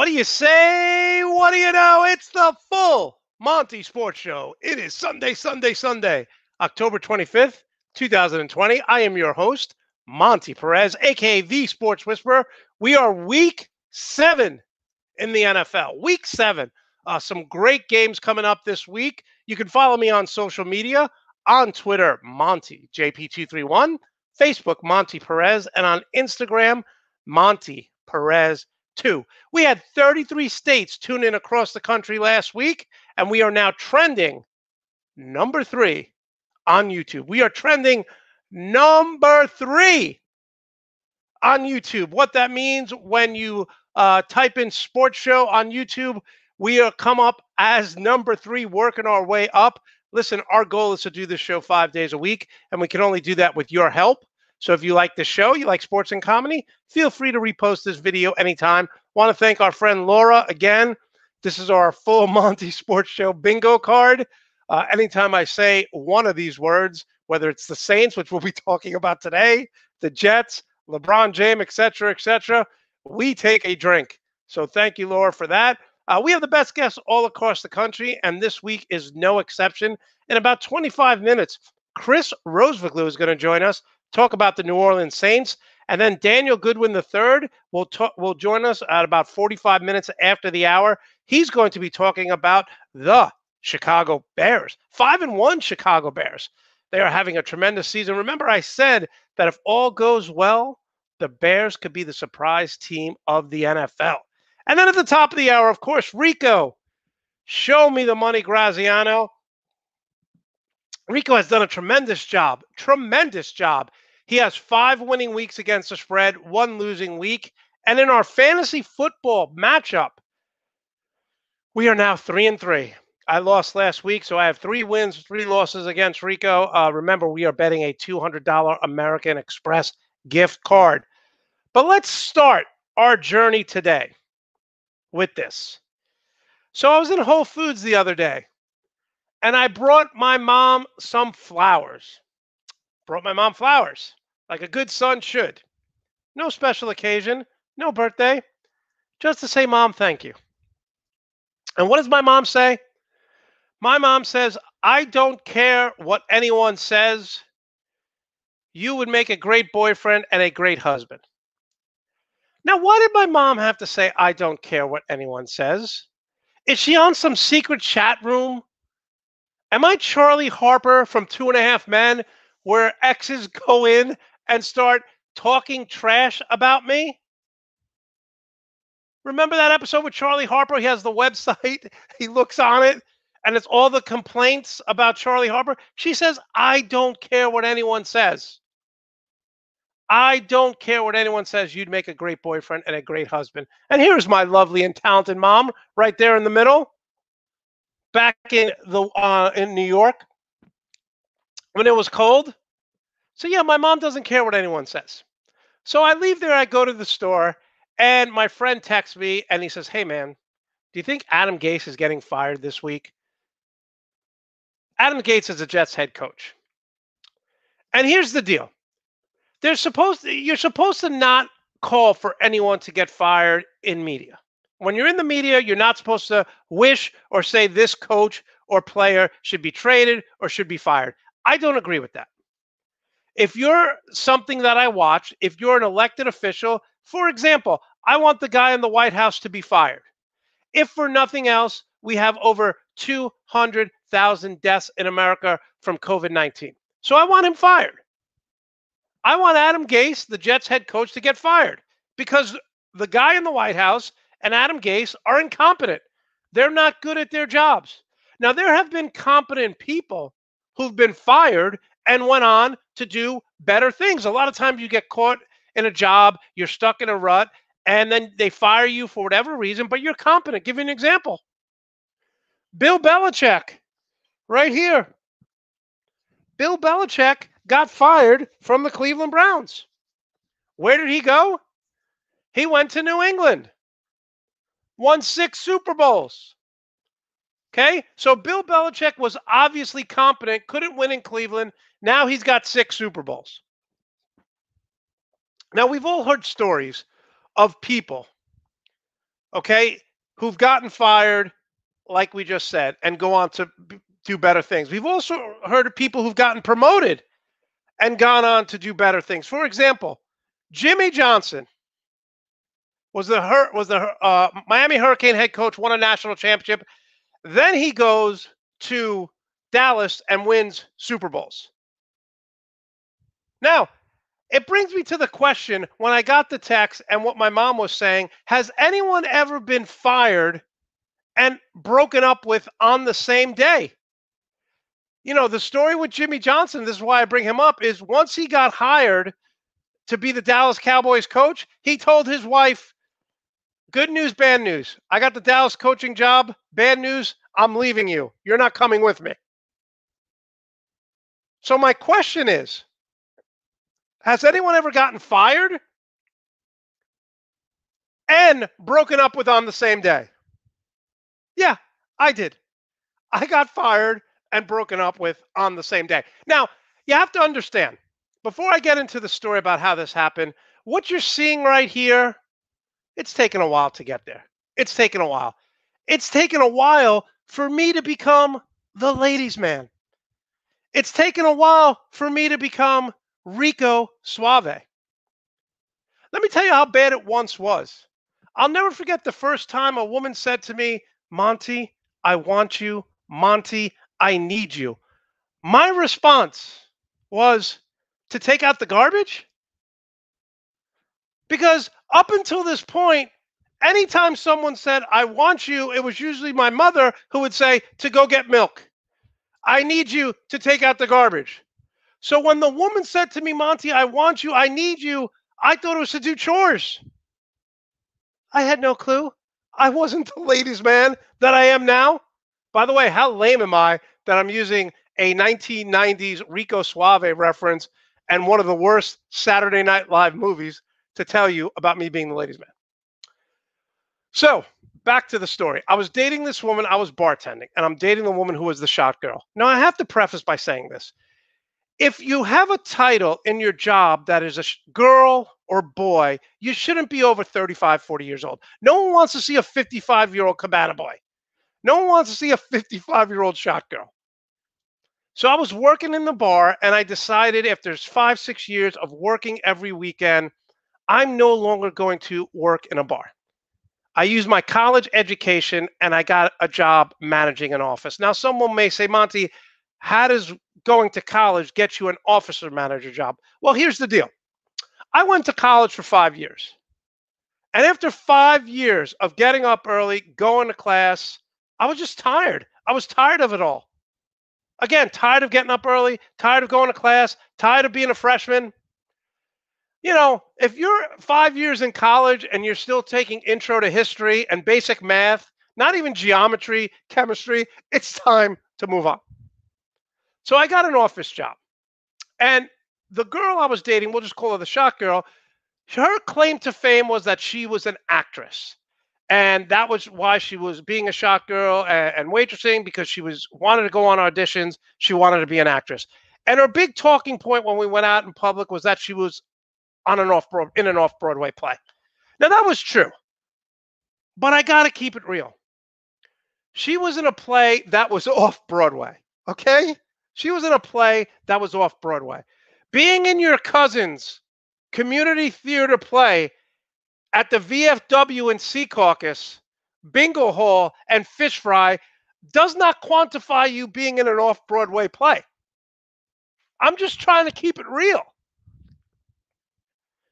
do you say? What do you know? It's the full Monte Sports Show. It is Sunday, October 25th, 2020. I am your host, Monte Perez, aka the Sports Whisperer. We are week 7 in the NFL. Week 7. Some great games coming up this week. You can follow me on social media on Twitter, Monty JP231, Facebook, Monty Perez, and on Instagram, Monty Perez 2. We had 33 states tune in across the country last week, and we are now trending number 3 on YouTube. We are trending number 3 on YouTube. What that means when you type in sports show on YouTube, we are come up as number 3, working our way up. Listen, our goal is to do this show 5 days a week, and we can only do that with your help. So if you like the show, you like sports and comedy, feel free to repost this video anytime. Want to thank our friend Laura again. This is our full Monty Sports Show bingo card. Anytime I say one of these words, whether it's the Saints, which we'll be talking about today, the Jets, LeBron James, etc., we take a drink. So thank you, Laura, for that. We have the best guests all across the country, and this week is no exception. In about 25 minutes, Chris Roseviglu is going to join us, talk about the New Orleans Saints, and then Daniel Goodwin III will join us at about 45 minutes after the hour. He's going to be talking about the Chicago Bears, 5-1 Chicago Bears. They are having a tremendous season. Remember, I said that if all goes well, the Bears could be the surprise team of the NFL. And then at the top of the hour, of course, Rico, show me the money, Graziano. Rico has done a tremendous job. He has 5 winning weeks against the spread, 1 losing week. And in our fantasy football matchup, we are now 3-3. I lost last week, so I have 3 wins, 3 losses against Rico. Remember, we are betting a $200 American Express gift card. But let's start our journey today with this. So I was in Whole Foods the other day, and I brought my mom some flowers. Like a good son should. No special occasion, no birthday, just to say, Mom, thank you. And what does my mom say? My mom says, I don't care what anyone says. You would make a great boyfriend and a great husband. Now, why did my mom have to say, I don't care what anyone says? Is she on some secret chat room? Am I Charlie Harper from 2.5 Men, where exes go in and start talking trash about me? Remember that episode with Charlie Harper? He has the website. He looks on it, and it's all the complaints about Charlie Harper. She says, I don't care what anyone says. I don't care what anyone says. You'd make a great boyfriend and a great husband. And here's my lovely and talented mom right there in the middle, back in New York when it was cold. So yeah, my mom doesn't care what anyone says. So I leave there. I go to the store, and my friend texts me, and he says, hey, man, do you think Adam Gase is getting fired this week? Adam Gase is the Jets head coach. And here's the deal. You're supposed to not call for anyone to get fired in media. When you're in the media, you're not supposed to wish or say this coach or player should be traded or should be fired. I don't agree with that. If you're something that I watch, if you're an elected official, for example, I want the guy in the White House to be fired. If for nothing else, we have over 200,000 deaths in America from COVID-19. So I want him fired. I want Adam Gase, the Jets head coach, to get fired because the guy in the White House and Adam Gase are incompetent. They're not good at their jobs. Now, there have been competent people who've been fired and went on to do better things. A lot of times you get caught in a job, you're stuck in a rut, and then they fire you for whatever reason, but you're competent. Give you an example. Bill Belichick, right here. Bill Belichick got fired from the Cleveland Browns. Where did he go? He went to New England. Won 6 Super Bowls. Okay? So Bill Belichick was obviously competent, couldn't win in Cleveland. Now he's got 6 Super Bowls. Now, we've all heard stories of people okay, who've gotten fired, like we just said, and go on to do better things. We've also heard of people who've gotten promoted and gone on to do better things. For example, Jimmy Johnson was the Miami Hurricane head coach, won a national championship. Then he goes to Dallas and wins Super Bowls. Now, it brings me to the question when I got the text and what my mom was saying, has anyone ever been fired and broken up with on the same day? The story with Jimmy Johnson, this is why I bring him up, is once he got hired to be the Dallas Cowboys coach, he told his wife, good news, bad news. I got the Dallas coaching job. Bad news, I'm leaving you. You're not coming with me. So my question is, has anyone ever gotten fired and broken up with on the same day? Yeah, I did. I got fired and broken up with on the same day. Now, you have to understand, before I get into the story about how this happened, what you're seeing right here, it's taken a while to get there. It's taken a while. It's taken a while for me to become the ladies' man. It's taken a while for me to become Rico Suave. Let me tell you how bad it once was. I'll never forget the first time a woman said to me, Monte, I want you. Monte, I need you. My response was to take out the garbage. Because up until this point, anytime someone said, I want you, it was usually my mother who would say, to go get milk. I need you to take out the garbage. So when the woman said to me, Monte, I want you, I need you, I thought it was to do chores. I had no clue. I wasn't the ladies' man that I am now. By the way, how lame am I that I'm using a 1990s Rico Suave reference and one of the worst Saturday Night Live movies to tell you about me being the ladies' man? So, back to the story. I was dating this woman, I was bartending, and I'm dating the woman who was the shot girl. Now, I have to preface by saying this. If you have a title in your job that is a girl or boy, you shouldn't be over 35, 40 years old. No one wants to see a 55-year-old cabana boy. No one wants to see a 55-year-old shot girl. So I was working in the bar, and I decided after 5, 6 years of working every weekend, I'm no longer going to work in a bar. I used my college education, and I got a job managing an office. Now, someone may say, Monte, how does going to college get you an officer manager job? Well, here's the deal. I went to college for 5 years. And after 5 years of getting up early, going to class, I was just tired. I was tired of it all. Again, tired of getting up early, tired of going to class, tired of being a freshman. If you're 5 years in college and you're still taking intro to history and basic math, not even geometry, chemistry, it's time to move on. So I got an office job. And the girl I was dating, we'll just call her the shot girl, her claim to fame was that she was an actress. And that was why she was being a shot girl and waitressing, because she wanted to go on auditions. She wanted to be an actress. And her big talking point when we went out in public was that she was in an off-Broadway play. Now, that was true. But I got to keep it real. She was in a play that was off-Broadway. Okay? She was in a play that was off Broadway. Being in your cousin's community theater play at the VFW and Sea Caucus, Bingo Hall, and Fish Fry does not quantify you being in an off Broadway play. I'm just trying to keep it real.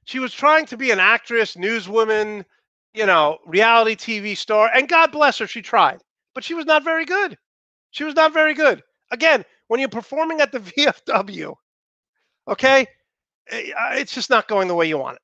She was trying to be an actress, newswoman, reality TV star, and God bless her, she tried. But she was not very good. She was not very good. Again, when you're performing at the VFW, okay, it's just not going the way you want it.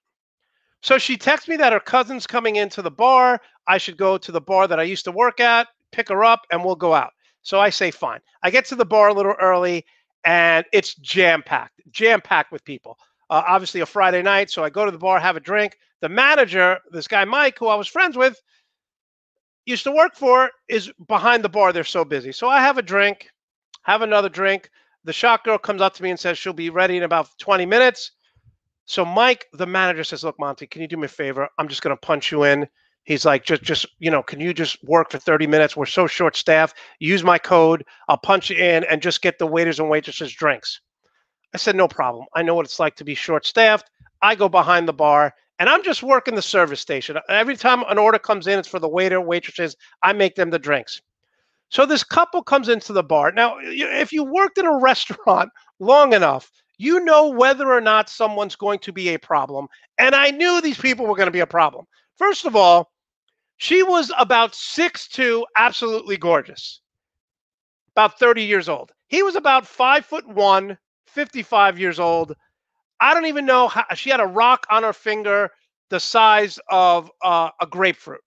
So she texts me that her cousin's coming into the bar. I should go to the bar that I used to work at, pick her up, and we'll go out. So I say, fine. I get to the bar a little early, and it's jam-packed with people. Obviously, a Friday night, so I go to the bar, have a drink. The manager, this guy Mike, who I was friends with, used to work for, is behind the bar. They're so busy. So I have a drink, have another drink. The shot girl comes up to me and says she'll be ready in about 20 minutes. So Mike, the manager, says, look, Monte, can you do me a favor? I'm just going to punch you in. He's like, can you just work for 30 minutes? We're so short staffed. Use my code. I'll punch you in and just get the waiters and waitresses drinks. I said, no problem. I know what it's like to be short staffed. I go behind the bar and I'm just working the service station. Every time an order comes in, it's for the waiter, waitresses. I make them the drinks. So this couple comes into the bar. Now, if you worked in a restaurant long enough, you know whether or not someone's going to be a problem. And I knew these people were going to be a problem. First of all, she was about 6'2", absolutely gorgeous, about 30 years old. He was about 5'1", 55 years old. I don't even know how she had a rock on her finger the size of a grapefruit.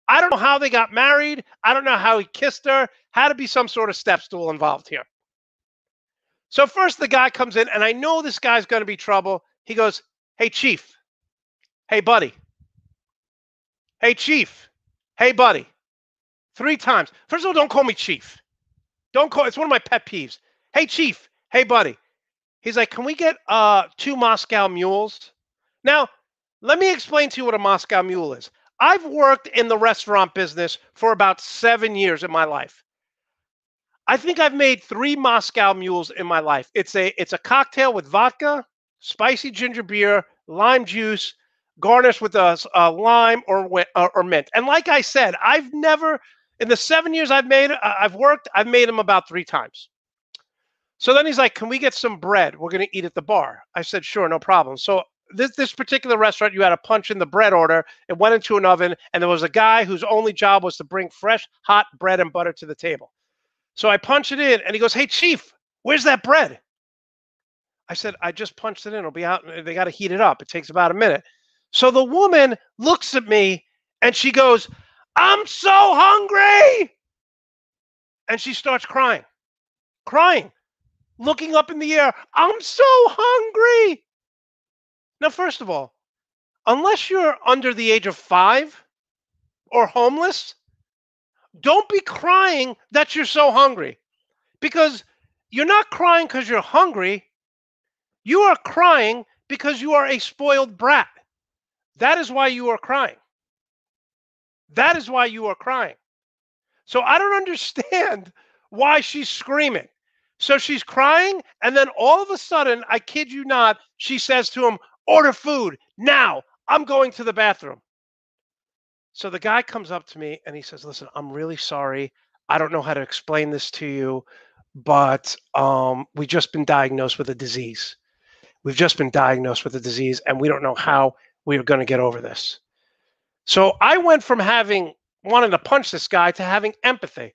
I don't know how they got married. I don't know how he kissed her. Had to be some sort of step stool involved here. So first the guy comes in, and I know this guy's going to be trouble. He goes, "Hey, Chief. Hey, buddy. Hey, Chief. Hey, buddy." 3 times. First of all, don't call me Chief. Don't call. It's one of my pet peeves. Hey, Chief. Hey, buddy. He's like, "Can we get 2 Moscow mules?" Now, let me explain to you what a Moscow mule is. I've worked in the restaurant business for about 7 years in my life. I think I've made 3 Moscow mules in my life. It's a cocktail with vodka, spicy ginger beer, lime juice, garnished with a lime or mint. And like I said, I've never in the 7 years I've worked, I've made them about 3 times. So then he's like, "Can we get some bread? We're going to eat at the bar." I said, "Sure, no problem." So this particular restaurant, you had to punch in the bread order. It went into an oven, and there was a guy whose only job was to bring fresh, hot bread and butter to the table. So I punch it in, and he goes, "Hey, Chief, where's that bread?" I said, "I just punched it in. It'll be out. They got to heat it up. It takes about a minute." So the woman looks at me, and she goes, "I'm so hungry," and she starts crying, looking up in the air. "I'm so hungry." Now, first of all, unless you're under the age of 5 or homeless, don't be crying that you're so hungry, because you're not crying because you're hungry. You are crying because you are a spoiled brat. That is why you are crying. That is why you are crying. So I don't understand why she's screaming. So she's crying, and then all of a sudden, I kid you not, she says to him, "Order food now. I'm going to the bathroom." So the guy comes up to me and he says, "Listen, I'm really sorry. I don't know how to explain this to you, but we've just been diagnosed with a disease. We've just been diagnosed with a disease, and we don't know how we are going to get over this." So I went from having wanting to punch this guy to having empathy.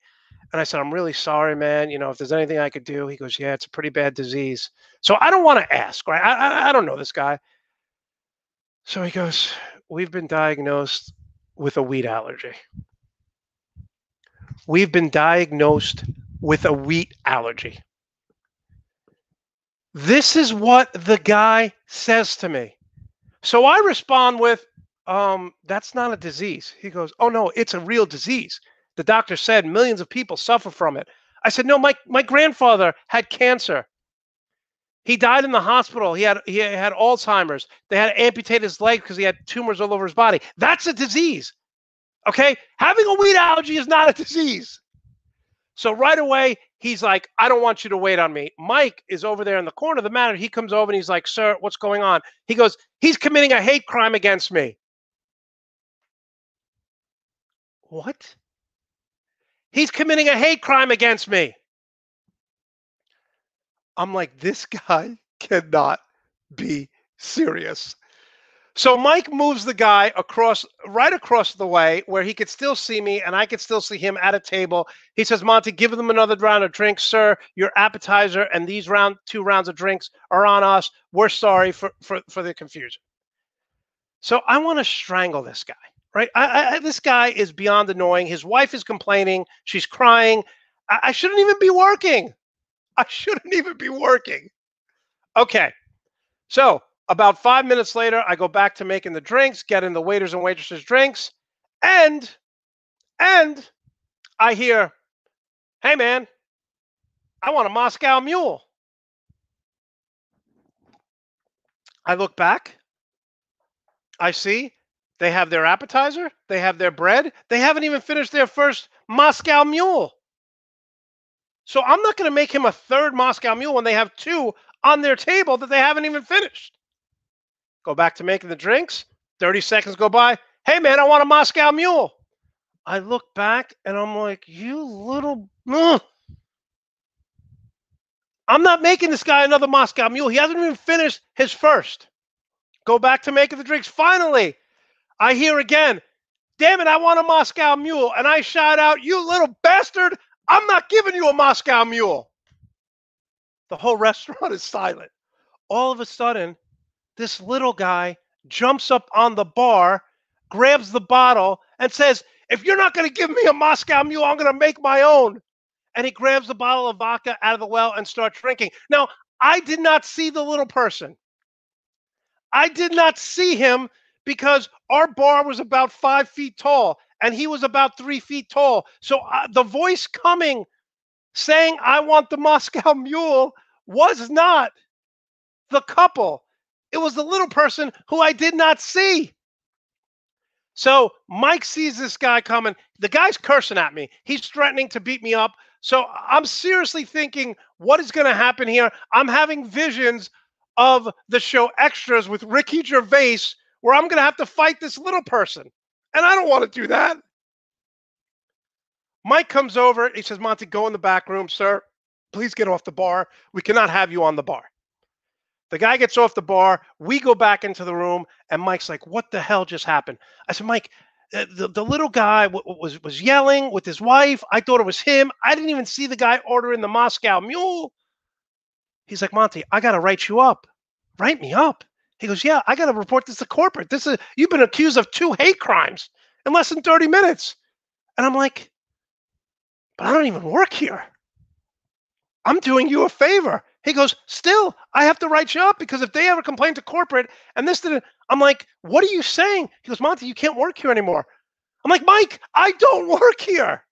And I said, "I'm really sorry, man. If there's anything I could do." He goes, "Yeah, it's a pretty bad disease." So I don't want to ask, right? I don't know this guy. So he goes, "We've been diagnosed with a wheat allergy. We've been diagnosed with a wheat allergy." This is what the guy says to me. So I respond with, "That's not a disease." He goes, "Oh, no, it's a real disease. The doctor said millions of people suffer from it." I said, "No, my grandfather had cancer. He died in the hospital. He had Alzheimer's. They had to amputate his leg because he had tumors all over his body. That's a disease. Okay? Having a wheat allergy is not a disease." So right away, he's like, "I don't want you to wait on me." Mike is over there in the corner of the matter. He comes over and he's like, "Sir, what's going on?" He goes, "He's committing a hate crime against me." What? "He's committing a hate crime against me." I'm like, this guy cannot be serious. So Mike moves the guy right across the way where he could still see me and I could still see him at a table. He says, "Monte, give them another round of drinks, sir. Your appetizer and these 2 rounds of drinks are on us. We're sorry for the confusion." So I want to strangle this guy, right? This guy is beyond annoying. His wife is complaining. She's crying. I shouldn't even be working. I shouldn't even be working. Okay. So about 5 minutes later, I go back to making the drinks, getting the waiters and waitresses drinks, and and I hear, "Hey man, I want a Moscow mule." I look back, I see They have their appetizer, they have their bread, they haven't even finished their first Moscow Mule. So I'm not going to make him a third Moscow Mule when they have two on their table that they haven't even finished. Go back to making the drinks. 30 seconds go by. Hey, man, I want a Moscow Mule. I look back and I'm like, you little. Ugh. I'm not making this guy another Moscow Mule. He hasn't even finished his first. Go back to making the drinks. Finally, I hear again, damn it, I want a Moscow Mule. And I shout out, you little bastard, I'm not giving you a Moscow Mule. The whole restaurant is silent. All of a sudden, this little guy jumps up on the bar, grabs the bottle, and says, if you're not going to give me a Moscow Mule, I'm going to make my own. And he grabs the bottle of vodka out of the well and starts drinking. Now, I did not see the little person. I did not see him because our bar was about 5 feet tall and he was about 3 feet tall. So the voice coming saying, I want the Moscow Mule was not the couple. It was the little person who I did not see. So Mike sees this guy coming. The guy's cursing at me. He's threatening to beat me up. So I'm seriously thinking, what is going to happen here? I'm having visions of the show Extras with Ricky Gervais, where I'm going to have to fight this little person. And I don't want to do that. Mike comes over. He says, Monte, go in the back room, sir. Please get off the bar. We cannot have you on the bar. The guy gets off the bar. We go back into the room, and Mike's like, what the hell just happened? I said, Mike, the little guy was yelling with his wife. I thought it was him. I didn't even see the guy ordering the Moscow Mule. He's like, Monte, I got to write you up. Write me up. He goes, yeah, I got to report this to corporate. You've been accused of 2 hate crimes in less than 30 minutes. And I'm like, but I don't even work here. I'm doing you a favor. He goes, still, I have to write you up because if they ever complain to corporate and this didn't, I'm like, what are you saying? He goes, Monte, you can't work here anymore. I'm like, Mike, I don't work here.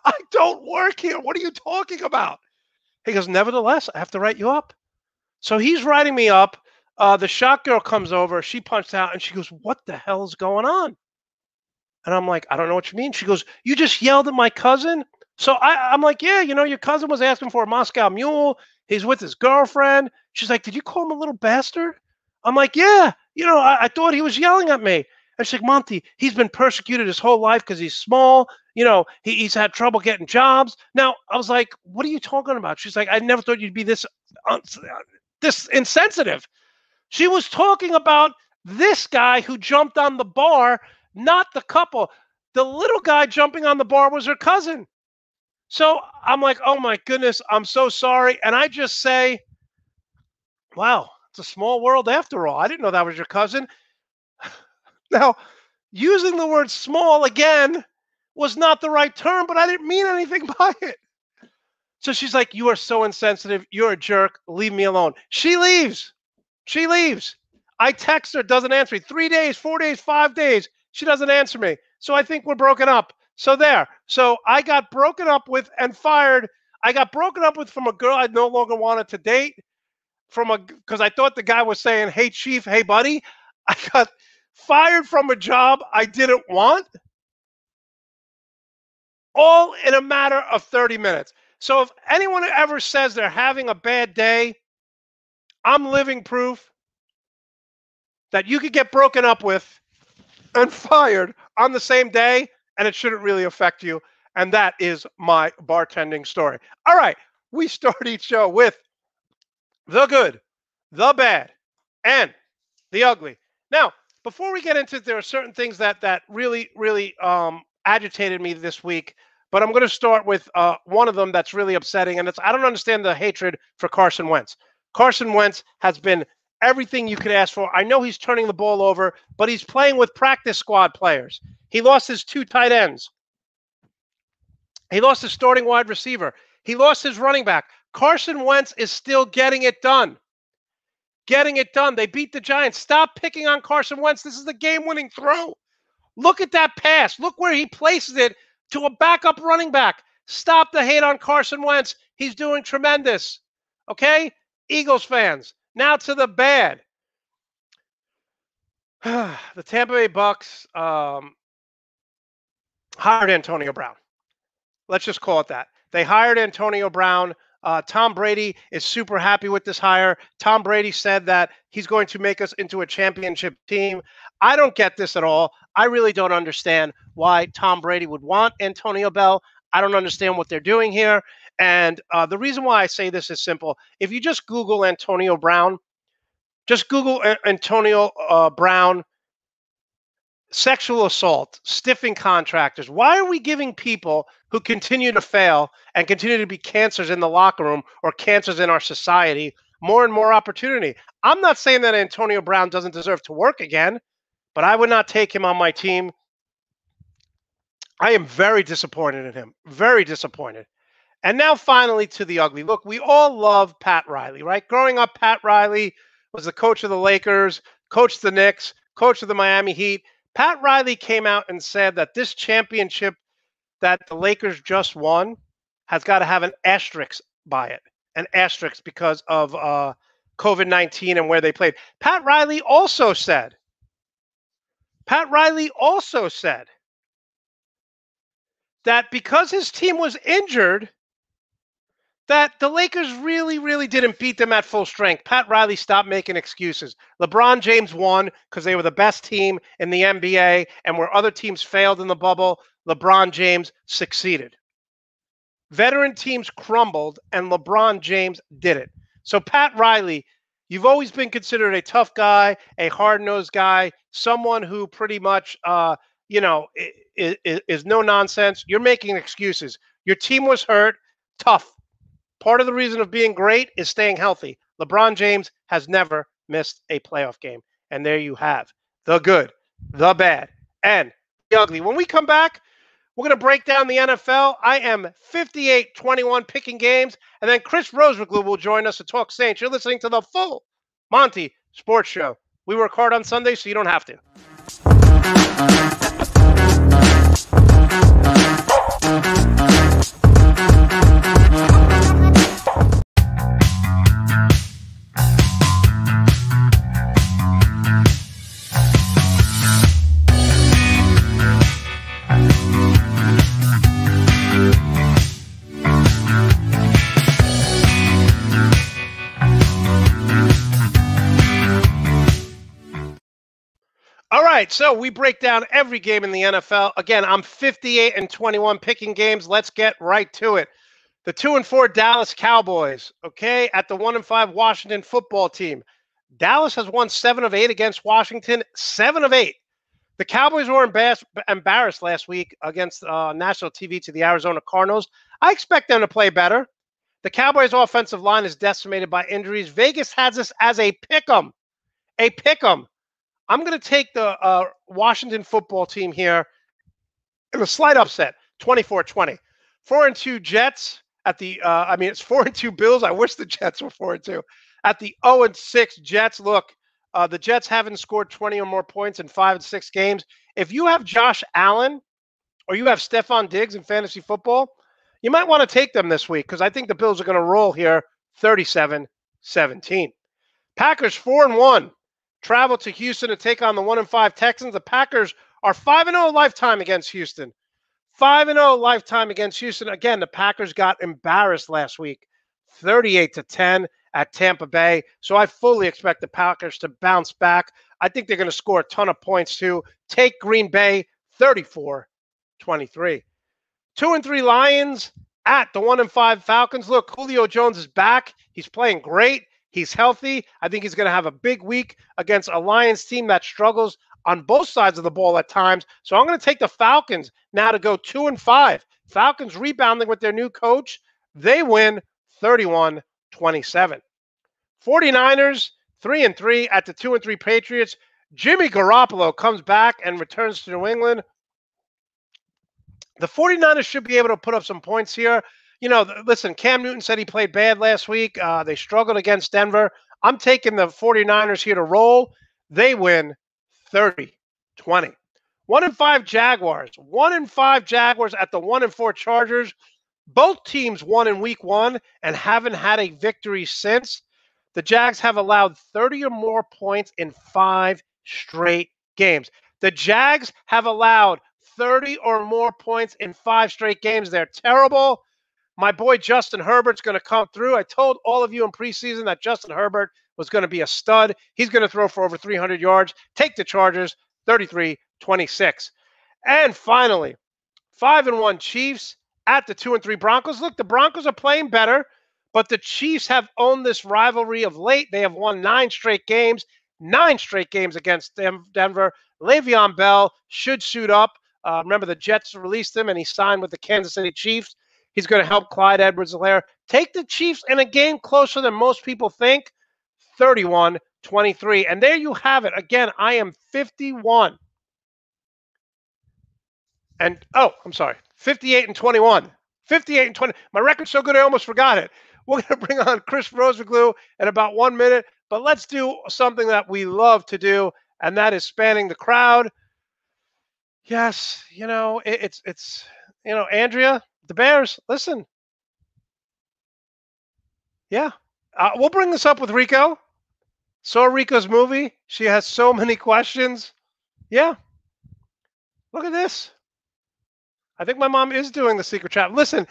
I don't work here. What are you talking about? He goes, nevertheless, I have to write you up. So he's writing me up. The shot girl comes over. She punched out and she goes, what the hell is going on? And I'm like, I don't know what you mean. She goes, you just yelled at my cousin? So I'm like, yeah, your cousin was asking for a Moscow Mule. He's with his girlfriend. She's like, did you call him a little bastard? I'm like, yeah, I thought he was yelling at me. And she's like, Monte, he's been persecuted his whole life because he's small. He's had trouble getting jobs. Now, I was like, what are you talking about? She's like, I never thought you'd be this insensitive. She was talking about this guy who jumped on the bar, not the couple. The little guy jumping on the bar was her cousin. So I'm like, oh my goodness, I'm so sorry. And I just say, wow, it's a small world after all. I didn't know that was your cousin. Now, using the word small again was not the right term, but I didn't mean anything by it. So she's like, you are so insensitive. You're a jerk. Leave me alone. She leaves. She leaves. I text her, doesn't answer me. 3 days, 4 days, 5 days. She doesn't answer me. So I think we're broken up. So there. So I got broken up with and fired. I got broken up with from a girl I no longer wanted to date. Because I thought the guy was saying, hey, chief, hey, buddy. I got fired from a job I didn't want. All in a matter of 30 minutes. So if anyone ever says they're having a bad day, I'm living proof that you could get broken up with and fired on the same day, and it shouldn't really affect you. And that is my bartending story. All right, we start each show with the good, the bad, and the ugly. Now, before we get into it, there are certain things that really, really agitated me this week, but I'm going to start with one of them that's really upsetting, and it's I don't understand the hatred for Carson Wentz. Carson Wentz has been everything you could ask for. I know he's turning the ball over, but he's playing with practice squad players. He lost his 2 tight ends. He lost his starting wide receiver. He lost his running back. Carson Wentz is still getting it done. Getting it done. They beat the Giants. Stop picking on Carson Wentz. This is the game-winning throw. Look at that pass. Look where he places it to a backup running back. Stop the hate on Carson Wentz. He's doing tremendous. Okay? Eagles fans. Now to the bad. The Tampa Bay Bucks hired Antonio Brown. Let's just call it that. They hired Antonio Brown. Tom Brady is super happy with this hire. Tom Brady said that he's going to make us into a championship team. I don't get this at all. I really don't understand why Tom Brady would want Antonio Bell. I don't understand what they're doing here. And the reason why I say this is simple. If you just Google Antonio Brown, just Google Antonio Brown sexual assault, stiffing contractors. Why are we giving people who continue to fail and continue to be cancers in the locker room or cancers in our society more and more opportunity? I'm not saying that Antonio Brown doesn't deserve to work again, but I would not take him on my team. I am very disappointed in him. Very disappointed. And now finally to the ugly. Look, we all love Pat Riley, right? Growing up, Pat Riley was the coach of the Lakers, coached the Knicks, coach of the Miami Heat. Pat Riley came out and said that this championship that the Lakers just won has got to have an asterisk by it, an asterisk because of COVID-19 and where they played. Pat Riley also said that because his team was injured, that the Lakers really didn't beat them at full strength. Pat Riley stopped making excuses. LeBron James won because they were the best team in the NBA, and where other teams failed in the bubble, LeBron James succeeded. Veteran teams crumbled, and LeBron James did it. So Pat Riley, you've always been considered a tough guy, a hard-nosed guy, someone who pretty much, is no nonsense. You're making excuses. Your team was hurt. Tough. Part of the reason of being great is staying healthy. LeBron James has never missed a playoff game. And there you have the good, the bad, and the ugly. When we come back, we're going to break down the NFL. I am 58-21 picking games. And then Chris Rosewiglu will join us to talk Saints. You're listening to the full Monte Sports Show. We work hard on Sunday, so you don't have to. All right, so we break down every game in the NFL. Again, I'm 58-21 picking games. Let's get right to it. The 2-4 Dallas Cowboys, okay, at the 1-5 Washington football team. Dallas has won 7 of 8 against Washington, 7 of 8. The Cowboys were embarrassed last week against national TV to the Arizona Cardinals. I expect them to play better. The Cowboys' offensive line is decimated by injuries. Vegas has this as a pick'em. A pick'em. I'm going to take the Washington football team here in a slight upset, 24-20. 4-2 Jets at the, it's 4-2 Bills. I wish the Jets were 4-2. At the 0-6 Jets, look, the Jets haven't scored 20 or more points in 5 and 6 games. If you have Josh Allen or you have Stephon Diggs in fantasy football, you might want to take them this week because I think the Bills are going to roll here 37-17. Packers 4-1. Travel to Houston to take on the 1-5 Texans. The Packers are 5-0 lifetime against Houston. 5-0 lifetime against Houston. Again, the Packers got embarrassed last week, 38-10 at Tampa Bay. So I fully expect the Packers to bounce back. I think they're going to score a ton of points too. Take Green Bay 34-23. 2-3 Lions at the 1-5 Falcons. Look, Julio Jones is back. He's playing great. He's healthy. I think he's going to have a big week against a Lions team that struggles on both sides of the ball at times. So I'm going to take the Falcons now to go 2-5. Falcons rebounding with their new coach. They win 31-27. 49ers 3-3 at the 2-3 Patriots. Jimmy Garoppolo comes back and returns to New England. The 49ers should be able to put up some points here. Listen, Cam Newton said he played bad last week. They struggled against Denver. I'm taking the 49ers here to roll. They win 30-20. 1-5 Jaguars. 1-5 Jaguars at the 1-4 Chargers. Both teams won in week 1 and haven't had a victory since. The Jags have allowed 30 or more points in 5 straight games. The Jags have allowed 30 or more points in 5 straight games. They're terrible. My boy Justin Herbert's going to come through. I told all of you in preseason that Justin Herbert was going to be a stud. He's going to throw for over 300 yards. Take the Chargers, 33-26. And finally, 5-1 Chiefs at the 2-3 Broncos. Look, the Broncos are playing better, but the Chiefs have owned this rivalry of late. They have won 9 straight games against Denver. Le'Veon Bell should suit up. Remember, the Jets released him, and he signed with the Kansas City Chiefs. He's going to help Clyde Edwards-Helaire. Take the Chiefs in a game closer than most people think, 31-23. And there you have it. Again, I am 51. And, oh, I'm sorry, 58-21. 58-20. My record's so good I almost forgot it. We're going to bring on Chris Rosenglue in about 1 minute. But let's do something that we love to do, and that is spanning the crowd. Yes, it's Andrea, the Bears, listen. Yeah. We'll bring this up with Rico. Saw Rico's movie. She has so many questions. Yeah. Look at this. I think my mom is doing the secret chat. Listen,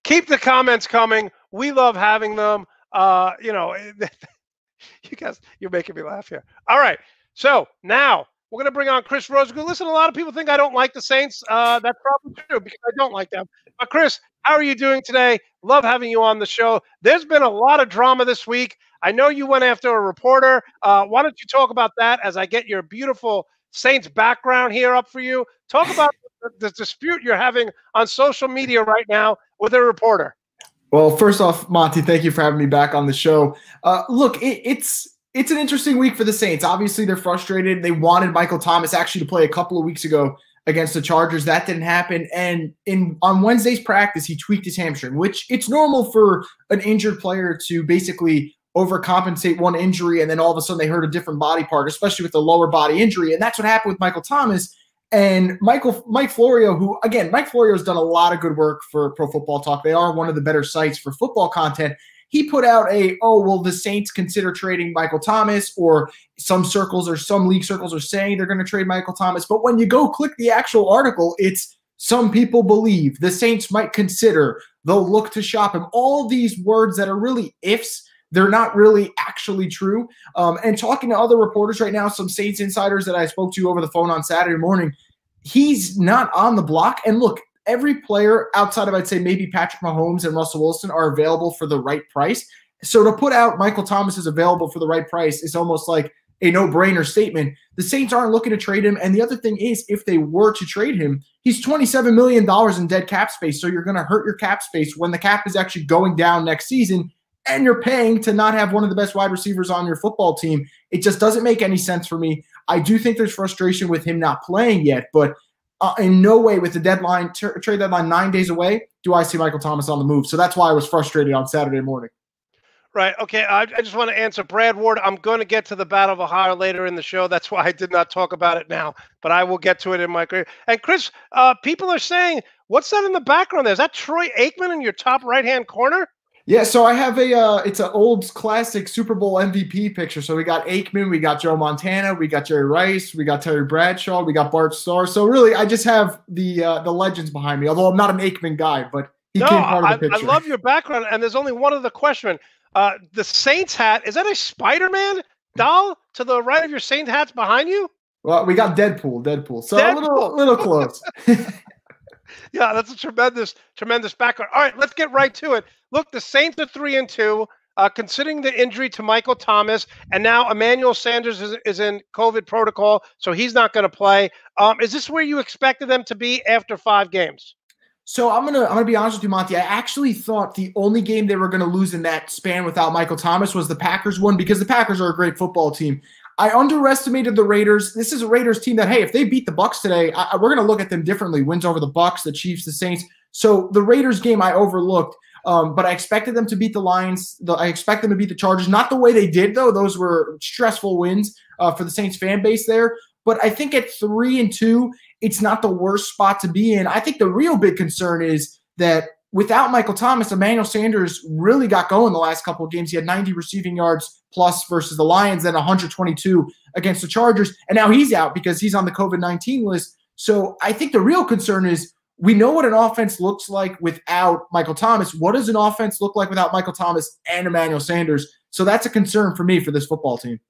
keep the comments coming. We love having them. You guys, you're making me laugh here. All right. So now we're going to bring on Chris Rosenglue. Listen, a lot of people think I don't like the Saints. That's probably true because I don't like them. But Chris, how are you doing today? Love having you on the show. There's been a lot of drama this week. I know you went after a reporter. Why don't you talk about that as I get your beautiful Saints background here up for you? Talk about the dispute you're having on social media right now with a reporter. Well, first off, Monte, thank you for having me back on the show. Look, it's an interesting week for the Saints. Obviously, they're frustrated. They wanted Michael Thomas actually to play a couple of weeks ago against the Chargers. That didn't happen. And on Wednesday's practice, he tweaked his hamstring, which it's normal for an injured player to basically overcompensate one injury, and then all of a sudden they hurt a different body part, especially with the lower body injury. And that's what happened with Michael Thomas. And Mike Florio, who, again, Mike Florio has done a lot of good work for Pro Football Talk. They are one of the better sites for football content. He put out the Saints consider trading Michael Thomas, or some league circles are saying they're going to trade Michael Thomas. But when you go click the actual article, it's some people believe the Saints might consider, they'll look to shop him. All these words that are really ifs, they're not really actually true. And talking to other reporters right now, some Saints insiders that I spoke to over the phone on Saturday morning, he's not on the block. And look, every player outside of, I'd say, maybe Patrick Mahomes and Russell Wilson are available for the right price. So to put out Michael Thomas is available for the right price is almost like a no-brainer statement. The Saints aren't looking to trade him. And the other thing is, if they were to trade him, he's $27 million in dead cap space. So you're going to hurt your cap space when the cap is actually going down next season, and you're paying to not have one of the best wide receivers on your football team. It just doesn't make any sense for me. I do think there's frustration with him not playing yet, but in no way with the trade deadline 9 days away, do I see Michael Thomas on the move. So that's why I was frustrated on Saturday morning. Right. Okay. I just want to answer Brad Ward. I'm going to get to the Battle of Ohio later in the show. That's why I did not talk about it now, but I will get to it in my career. And Chris, people are saying, what's that in the background there? Is that Troy Aikman in your top right-hand corner? Yeah, so I have it's an old classic Super Bowl MVP picture. So we got Aikman, we got Joe Montana, we got Jerry Rice, we got Terry Bradshaw, we got Bart Starr. So really, I just have the legends behind me, although I'm not an Aikman guy, but he came part of the picture. I love your background, and there's only one other question. The Saints hat, is that a Spider-Man doll to the right of your Saint hats behind you? Well, we got Deadpool. So a little close. Yeah, that's a tremendous background. All right, let's get right to it. Look, the Saints are 3-2, considering the injury to Michael Thomas, and now Emmanuel Sanders is in COVID protocol, so he's not going to play. Is this where you expected them to be after 5 games? So I'm gonna be honest with you, Monty. I actually thought the only game they were going to lose in that span without Michael Thomas was the Packers one, because the Packers are a great football team. I underestimated the Raiders. This is a Raiders team that, hey, if they beat the Bucs today, we're going to look at them differently. Wins over the Bucs, the Chiefs, the Saints. So the Raiders game I overlooked, but I expected them to beat the Lions. I expect them to beat the Chargers. Not the way they did, though. Those were stressful wins for the Saints fan base there. But I think at 3-2, it's not the worst spot to be in. I think the real big concern is that without Michael Thomas, Emmanuel Sanders really got going the last couple of games. He had 90 receiving yards plus versus the Lions, then 122 against the Chargers. And now he's out because he's on the COVID-19 list. So I think the real concern is we know what an offense looks like without Michael Thomas. What does an offense look like without Michael Thomas and Emmanuel Sanders? So that's a concern for me for this football team.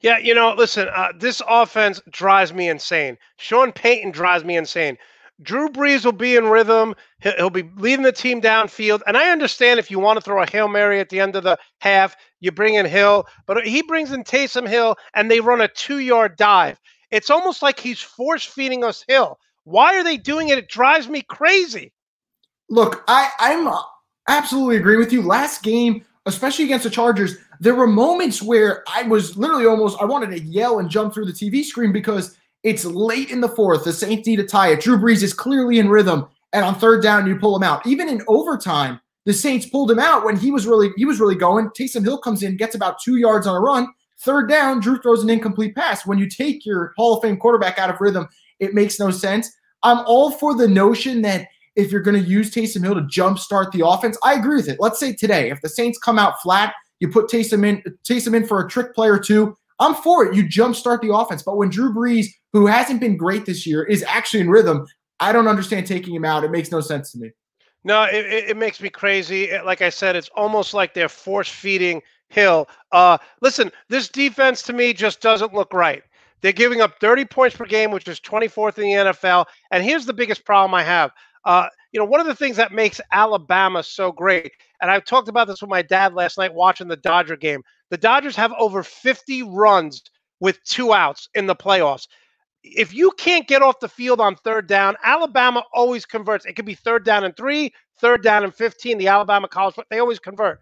Yeah, listen, this offense drives me insane. Sean Payton drives me insane. Drew Brees will be in rhythm. He'll be leading the team downfield. And I understand if you want to throw a Hail Mary at the end of the half, you bring in Hill. But he brings in Taysom Hill, and they run a 2-yard dive. It's almost like he's force-feeding us Hill. Why are they doing it? It drives me crazy. Look, I'm absolutely agree with you. Last game, especially against the Chargers, there were moments where I was literally I wanted to yell and jump through the TV screen because it's late in the fourth. The Saints need to tie it. Drew Brees is clearly in rhythm, and on third down, you pull him out. Even in overtime, the Saints pulled him out when he was really going. Taysom Hill comes in, gets about 2 yards on a run. Third down, Drew throws an incomplete pass. When you take your Hall of Fame quarterback out of rhythm, it makes no sense. I'm all for the notion that if you're going to use Taysom Hill to jumpstart the offense, I agree with it. Let's say today, if the Saints come out flat, you put Taysom in for a trick play or two, I'm for it. You jumpstart the offense. But when Drew Brees, who hasn't been great this year, is actually in rhythm, I don't understand taking him out. It makes no sense to me. No, it makes me crazy. Like I said, it's almost like they're force-feeding Hill. Listen, this defense to me just doesn't look right. They're giving up 30 points per game, which is 24th in the NFL. And here's the biggest problem I have. One of the things that makes Alabama so great, and I talked about this with my dad last night watching the Dodger game. The Dodgers have over 50 runs with 2 outs in the playoffs. If you can't get off the field on third down, Alabama always converts. It could be third down and 3, third down and 15. The Alabama college, they always convert.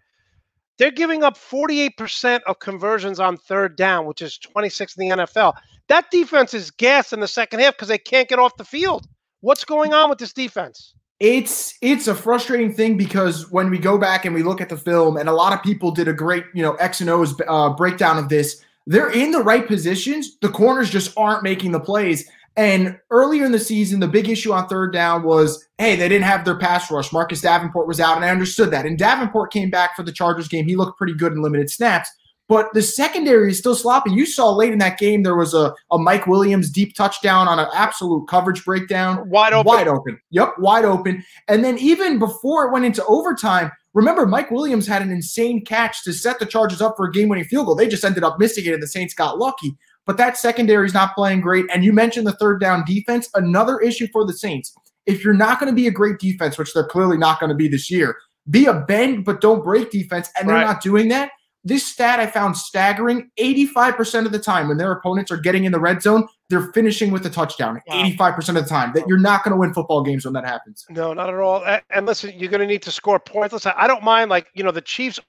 They're giving up 48% of conversions on third down, which is 26th in the NFL. That defense is gassed in the second half because they can't get off the field. What's going on with this defense? It's a frustrating thing because when we go back and we look at the film, and a lot of people did a great, X and O's breakdown of this, they're in the right positions. The corners just aren't making the plays. And earlier in the season, the big issue on third down was, hey, they didn't have their pass rush. Marcus Davenport was out, and I understood that. And Davenport came back for the Chargers game. He looked pretty good in limited snaps. But the secondary is still sloppy. You saw late in that game there was a Mike Williams deep touchdown on an absolute coverage breakdown. Wide open. Wide open. Yep, wide open. And then even before it went into overtime, remember Mike Williams had an insane catch to set the Chargers up for a game-winning field goal. They just ended up missing it, and the Saints got lucky. But that secondary is not playing great. And you mentioned the third down defense, another issue for the Saints. If you're not going to be a great defense, which they're clearly not going to be this year, be a bend but don't break defense, and they're not doing that. This stat I found staggering. 85% of the time when their opponents are getting in the red zone, they're finishing with a touchdown. Wow. 85% of the time. That you're not going to win football games when that happens. No, not at all. And listen, you're going to need to score points. Listen, I don't mind, the Chiefs,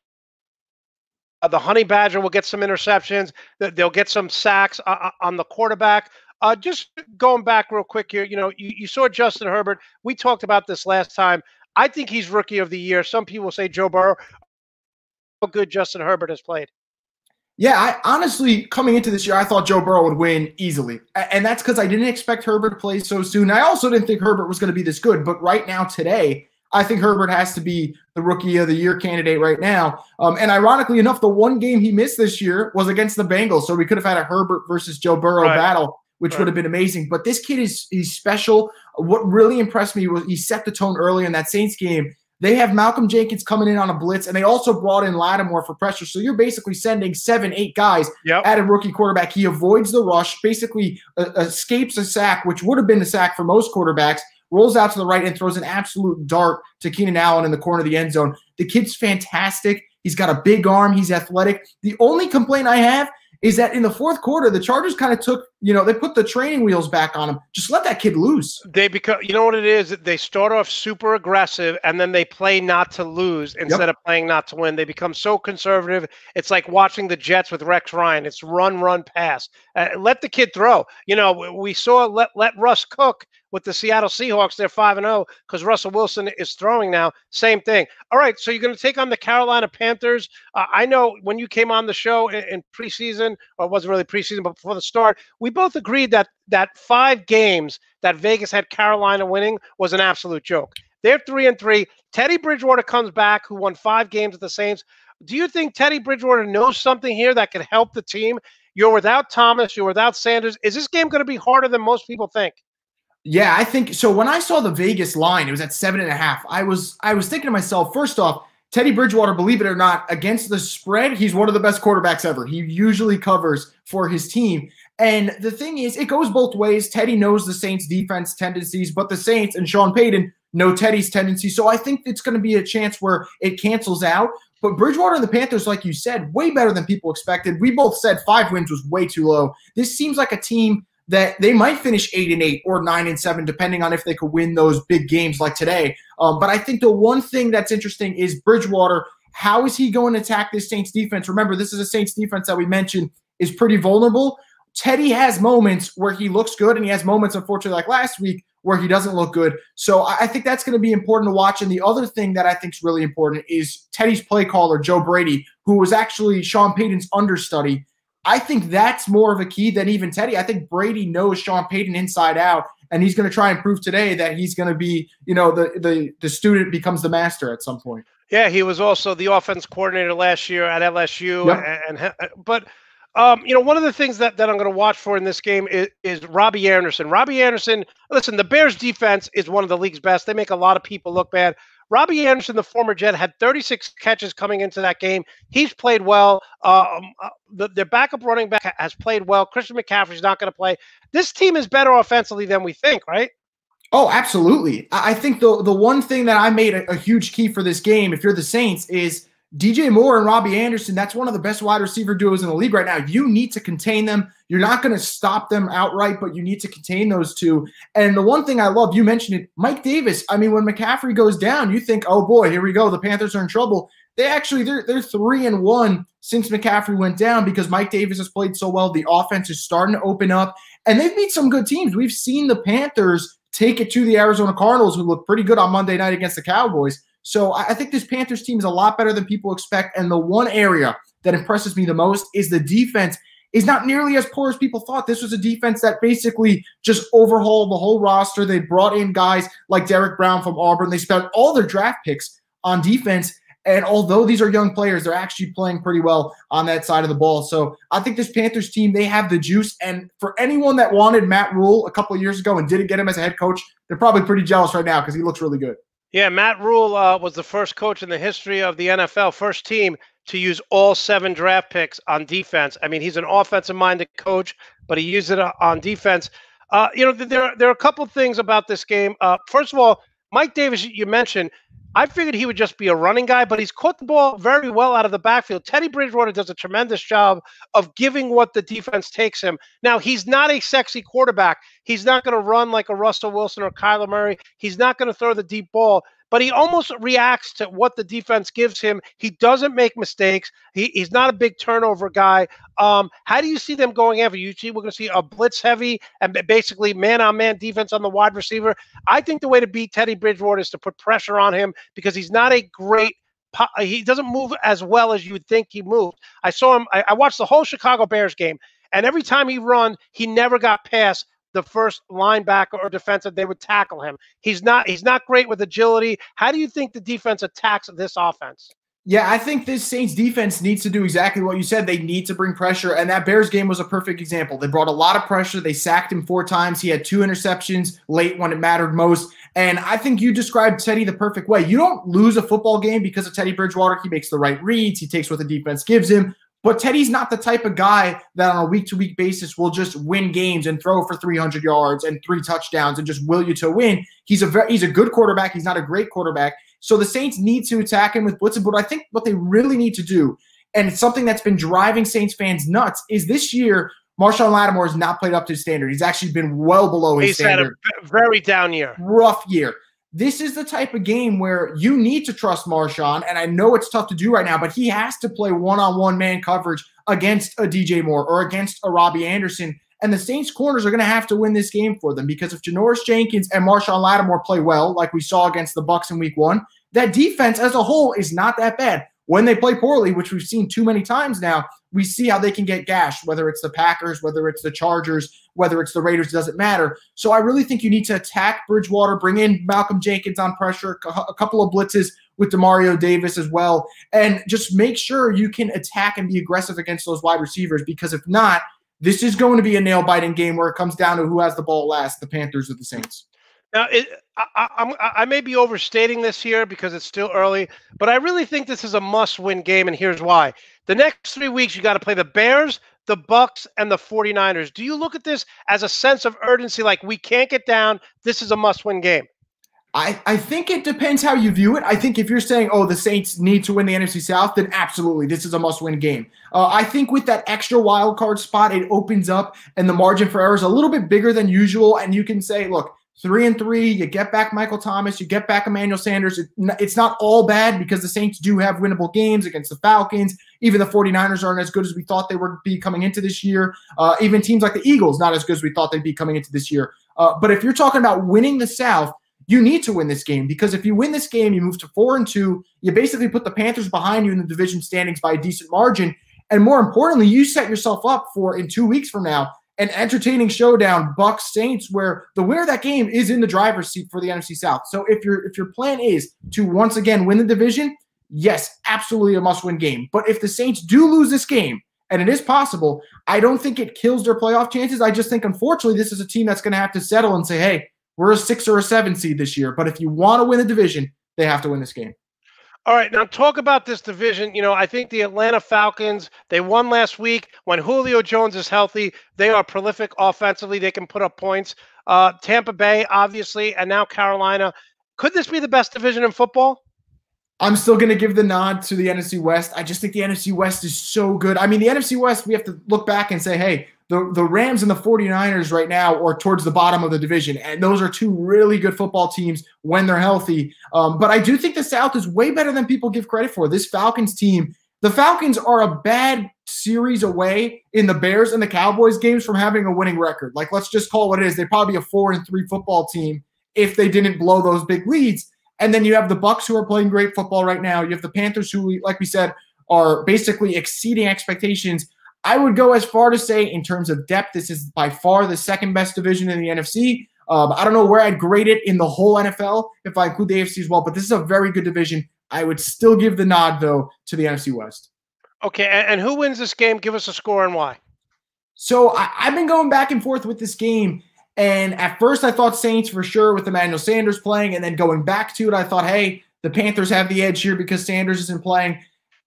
the Honey Badger will get some interceptions. They'll get some sacks on the quarterback. Just going back real quick here, you saw Justin Herbert. We talked about this last time. I think he's Rookie of the Year. Some people say Joe Burrow. How good Justin Herbert has played. Yeah, I honestly, coming into this year, I thought Joe Burrow would win easily. And that's because I didn't expect Herbert to play so soon. I also didn't think Herbert was going to be this good. But right now, today, I think Herbert has to be the Rookie of the Year candidate right now. And ironically enough, the one game he missed this year was against the Bengals. So we could have had a Herbert versus Joe Burrow battle, which would have been amazing. But this kid he's special. What really impressed me was he set the tone early in that Saints game. They have Malcolm Jenkins coming in on a blitz, and they also brought in Lattimore for pressure. So you're basically sending 7, 8 guys at a rookie quarterback. He avoids the rush, basically escapes a sack, which would have been a sack for most quarterbacks, rolls out to the right and throws an absolute dart to Keenan Allen in the corner of the end zone. The kid's fantastic. He's got a big arm. He's athletic. The only complaint I have is that in the fourth quarter, the Chargers kind of took, they put the training wheels back on him. Just let that kid loose. They become, you know what it is? They start off super aggressive, and then they play not to lose instead of playing not to win. They become so conservative. It's like watching the Jets with Rex Ryan. It's run, pass. Let the kid throw. We saw let Russ cook with the Seattle Seahawks. They're 5-0 because Russell Wilson is throwing now. Same thing. All right, so you're going to take on the Carolina Panthers. I know when you came on the show in preseason, or it wasn't really preseason, but before the start, we both agreed that 5 games that Vegas had Carolina winning was an absolute joke. They're 3-3. Teddy Bridgewater comes back, who won 5 games with the Saints. Do you think Teddy Bridgewater knows something here that can help the team? You're without Thomas. You're without Sanders. Is this game going to be harder than most people think? Yeah, I think so. When I saw the Vegas line, it was at 7.5. I was thinking to myself, first off, Teddy Bridgewater, believe it or not, against the spread, he's one of the best quarterbacks ever. He usually covers for his team. And the thing is, it goes both ways. Teddy knows the Saints' defense tendencies, but the Saints and Sean Payton know Teddy's tendencies. So I think it's going to be a chance where it cancels out. But Bridgewater and the Panthers, like you said, way better than people expected. We both said 5 wins was way too low. This seems like a team that they might finish 8-8 or 9-7, depending on if they could win those big games like today. But I think the one thing that's interesting is Bridgewater. How is he going to attack this Saints defense? Remember, this is a Saints defense that we mentioned is pretty vulnerable. Teddy has moments where he looks good, and he has moments, unfortunately, like last week, where he doesn't look good. So I think that's going to be important to watch. And the other thing that I think is really important is Teddy's play caller, Joe Brady, who was actually Sean Payton's understudy. I think that's more of a key than even Teddy. I think Brady knows Sean Payton inside out, and he's going to try and prove today that he's going to be, the student becomes the master at some point. Yeah, he was also the offense coordinator last year at LSU. Yep. But one of the things that I'm going to watch for in this game is Robbie Anderson. Robbie Anderson, listen, the Bears defense is one of the league's best. They make a lot of people look bad. Robbie Anderson, the former Jet, had 36 catches coming into that game. He's played well. Their backup running back has played well. Christian McCaffrey's not going to play. This team is better offensively than we think, right? Oh, absolutely. I think the one thing that I made a huge key for this game, if you're the Saints, is DJ Moore and Robbie Anderson. That's one of the best wide receiver duos in the league right now. You need to contain them. You're not going to stop them outright, but you need to contain those two. And the one thing I love, you mentioned it, Mike Davis. I mean, when McCaffrey goes down, you think, oh boy, here we go. The Panthers are in trouble. They're 3-1 since McCaffrey went down because Mike Davis has played so well. The offense is starting to open up, and they've beat some good teams. We've seen the Panthers take it to the Arizona Cardinals, who looked pretty good on Monday night against the Cowboys. So I think this Panthers team is a lot better than people expect. And the one area that impresses me the most is the defense is not nearly as poor as people thought. This was a defense that basically just overhauled the whole roster. They brought in guys like Derek Brown from Auburn. They spent all their draft picks on defense. And although these are young players, they're actually playing pretty well on that side of the ball. So I think this Panthers team, they have the juice. And for anyone that wanted Matt Rule a couple of years ago and didn't get him as a head coach, they're probably pretty jealous right now because he looks really good. Yeah, Matt Rule was the first coach in the history of the NFL, first team to use all 7 draft picks on defense. I mean, he's an offensive-minded coach, but he used it on defense. There are a couple of things about this game. First of all, Mike Davis, you mentioned, I figured he would just be a running guy, but he's caught the ball very well out of the backfield. Teddy Bridgewater does a tremendous job of giving what the defense takes him. Now, he's not a sexy quarterback. He's not going to run like a Russell Wilson or Kyler Murray. He's not going to throw the deep ball, but he almost reacts to what the defense gives him. He doesn't make mistakes. He's not a big turnover guy. How do you see them going after? You see, we're going to see a blitz heavy and basically man-on-man defense on the wide receiver. I think the way to beat Teddy Bridgewater is to put pressure on him because he's not a great – he doesn't move as well as you would think he moved. I saw him – I watched the whole Chicago Bears game, and every time he run, he never got past the first linebacker or defensive. They would tackle him. He's not great with agility. How do you think the defense attacks this offense? Yeah, I think this Saints defense needs to do exactly what you said. They need to bring pressure, and that Bears game was a perfect example. They brought a lot of pressure. They sacked him 4 times. He had 2 interceptions late when it mattered most, and I think you described Teddy the perfect way. You don't lose a football game because of Teddy Bridgewater. He makes the right reads. He takes what the defense gives him. But Teddy's not the type of guy that on a week-to-week basis will just win games and throw for 300 yards and 3 touchdowns and just will you to win. He's a good quarterback. He's not a great quarterback. So the Saints need to attack him with blitzing. But I think what they really need to do, and it's something that's been driving Saints fans nuts, is this year Marshawn Lattimore has not played up to his standard. He's actually been well below his standard. He's had a very down year. Rough year. This is the type of game where you need to trust Marshawn, and I know it's tough to do right now, but he has to play one-on-one man coverage against a DJ Moore or against a Robbie Anderson, and the Saints corners are going to have to win this game for them because if Janoris Jenkins and Marshawn Lattimore play well, like we saw against the Bucs in Week 1, that defense as a whole is not that bad. When they play poorly, which we've seen too many times now, we see how they can get gashed, whether it's the Packers, whether it's the Chargers, whether it's the Raiders, it doesn't matter. So I really think you need to attack Bridgewater, bring in Malcolm Jenkins on pressure, a couple of blitzes with Demario Davis as well, and just make sure you can attack and be aggressive against those wide receivers, because if not, this is going to be a nail-biting game where it comes down to who has the ball last, the Panthers or the Saints. Now, I may be overstating this here because it's still early, but I really think this is a must-win game, and here's why. The next 3 weeks, you got to play the Bears, the Bucks, and the 49ers. Do you look at this as a sense of urgency, like we can't get down, this is a must-win game? I think it depends how you view it. I think if you're saying, oh, the Saints need to win the NFC South, then absolutely, this is a must-win game. I think with that extra wild card spot, it opens up, and the margin for error is a little bit bigger than usual, and you can say, look, 3-3, you get back Michael Thomas, you get back Emmanuel Sanders. It's not all bad because the Saints do have winnable games against the Falcons. Even the 49ers aren't as good as we thought they would be coming into this year. Even teams like the Eagles, not as good as we thought they'd be coming into this year. But if you're talking about winning the South, you need to win this game, because if you win this game, you move to 4-2. You basically put the Panthers behind you in the division standings by a decent margin. And more importantly, you set yourself up for, in 2 weeks from now, an entertaining showdown, Bucks Saints, where the winner of that game is in the driver's seat for the NFC South. So if your plan is to once again win the division, yes, absolutely a must-win game. But if the Saints do lose this game, and it is possible, I don't think it kills their playoff chances. I just think, unfortunately, this is a team that's going to have to settle and say, hey, we're a 6 or a 7 seed this year. But if you want to win the division, they have to win this game. All right, now talk about this division. You know, I think the Atlanta Falcons, they won last week. When Julio Jones is healthy, they are prolific offensively. They can put up points. Tampa Bay, obviously, and now Carolina. Could this be the best division in football? I'm still going to give the nod to the NFC West. I just think the NFC West is so good. I mean, the NFC West, we have to look back and say, hey, the Rams and the 49ers right now are towards the bottom of the division, and those are two really good football teams when they're healthy. But I do think the South is way better than people give credit for. This Falcons team, the Falcons are a bad series away in the Bears and the Cowboys games from having a winning record. Like, let's just call it what it is. They'd probably be a 4-3 football team if they didn't blow those big leads. And then you have the Bucks, who are playing great football right now. You have the Panthers, who, like we said, are basically exceeding expectations. I would go as far to say, in terms of depth, this is by far the second best division in the NFC. I don't know where I'd grade it in the whole NFL if I include the AFC as well, but this is a very good division. I would still give the nod, though, to the NFC West. Okay, and who wins this game? Give us a score and why. So I've been going back and forth with this game. And at first, I thought Saints for sure with Emmanuel Sanders playing. And then going back to it, I thought, hey, the Panthers have the edge here because Sanders isn't playing.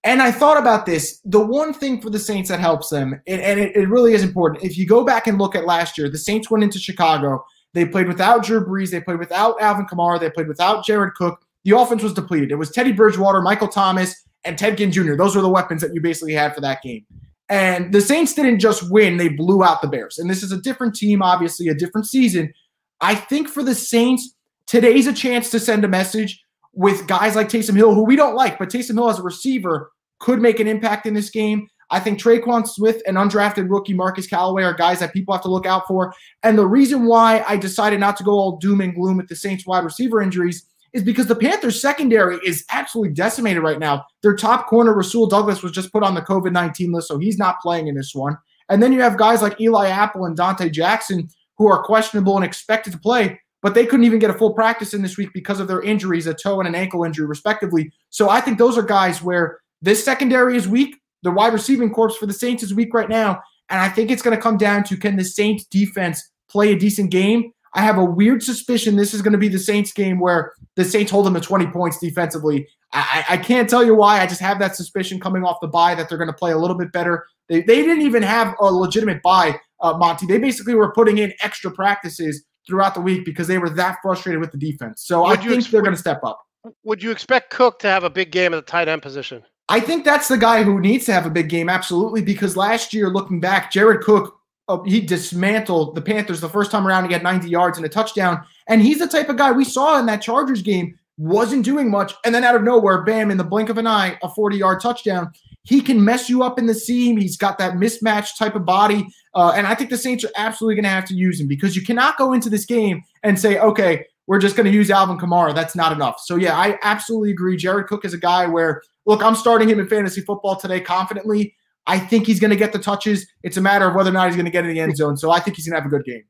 And I thought about this. The one thing for the Saints that helps them, and it really is important, if you go back and look at last year, the Saints went into Chicago. They played without Drew Brees. They played without Alvin Kamara. They played without Jared Cook. The offense was depleted. It was Teddy Bridgewater, Michael Thomas, and Ted Ginn Jr. Those were the weapons that you basically had for that game. And the Saints didn't just win. They blew out the Bears. And this is a different team, obviously, a different season. I think for the Saints, today's a chance to send a message with guys like Taysom Hill, who we don't like, but Taysom Hill as a receiver could make an impact in this game. I think Traquan Smith and undrafted rookie Marcus Callaway are guys that people have to look out for. And the reason why I decided not to go all doom and gloom with the Saints wide receiver injuries is because the Panthers secondary is absolutely decimated right now. Their top corner, Rasul Douglas, was just put on the COVID-19 list, so he's not playing in this one. And then you have guys like Eli Apple and Dante Jackson who are questionable and expected to play, but they couldn't even get a full practice in this week because of their injuries, a toe and an ankle injury, respectively. So I think those are guys where this secondary is weak. The wide receiving corps for the Saints is weak right now. And I think it's going to come down to, can the Saints defense play a decent game? I have a weird suspicion this is going to be the Saints game where the Saints hold them to 20 points defensively. I can't tell you why. I just have that suspicion coming off the bye that they're going to play a little bit better. They didn't even have a legitimate bye, Monty. They basically were putting in extra practices throughout the week because they were that frustrated with the defense. So I think they're going to step up. Would you expect Cook to have a big game at the tight end position? I think that's the guy who needs to have a big game, absolutely, because last year, looking back, Jared Cook, he dismantled the Panthers the first time around. He had 90 yards and a touchdown, and he's the type of guy we saw in that Chargers game, wasn't doing much, and then out of nowhere, bam, in the blink of an eye, a 40-yard touchdown. He can mess you up in the seam. He's got that mismatched type of body, and I think the Saints are absolutely going to have to use him because you cannot go into this game and say, okay, we're just going to use Alvin Kamara. That's not enough. So, yeah, I absolutely agree. Jared Cook is a guy where, look, I'm starting him in fantasy football today confidently. I think he's going to get the touches. It's a matter of whether or not he's going to get in the end zone. So I think he's going to have a good game.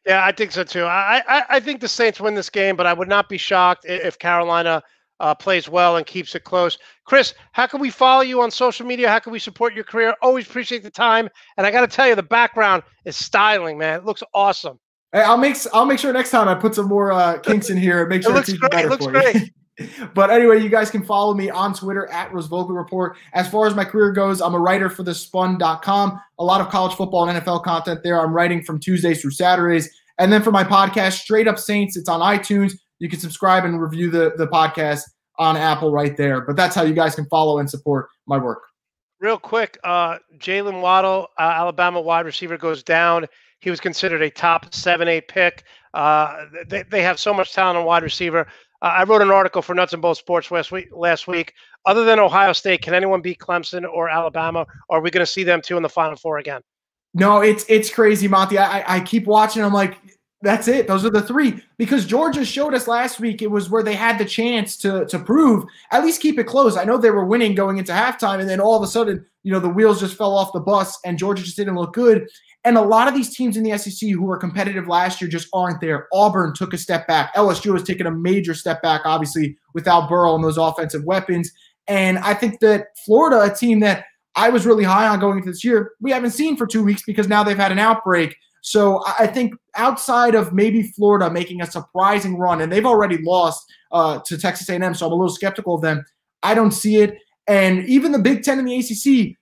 Yeah, I think so too. I think the Saints win this game, but I would not be shocked if Carolina plays well and keeps it close. Chris, how can we follow you on social media? How can we support your career? Always appreciate the time. And I got to tell you, the background is styling, man. It looks awesome. Hey, I'll make sure next time I put some more kinks in here and make sure it's even better for you. But anyway, you guys can follow me on Twitter at Rosvogel Report. As far as my career goes, I'm a writer for thespun.com. A lot of college football and NFL content there. I'm writing from Tuesdays through Saturdays. And then for my podcast, Straight Up Saints, it's on iTunes. You can subscribe and review the podcast on Apple right there. But that's how you guys can follow and support my work. Real quick, Jalen Waddle, Alabama wide receiver, goes down. He was considered a top 7-8 pick. They have so much talent on wide receiver. I wrote an article for Nuts and Bolts Sports last week. Other than Ohio State, can anyone beat Clemson or Alabama? Or are we going to see them two in the Final Four again? No, it's crazy, Monty. I keep watching. I'm like, that's it. Those are the three. Because Georgia showed us last week it was where they had the chance to prove, at least keep it close. I know they were winning going into halftime, and then all of a sudden, the wheels just fell off the bus, and Georgia just didn't look good. And a lot of these teams in the SEC who were competitive last year just aren't there. Auburn took a step back. LSU has taken a major step back, obviously, without Burrow and those offensive weapons. And I think that Florida, a team that I was really high on going into this year, we haven't seen for 2 weeks because now they've had an outbreak. So I think outside of maybe Florida making a surprising run, and they've already lost to Texas A&M, so I'm a little skeptical of them, I don't see it. And even the Big Ten and the ACC,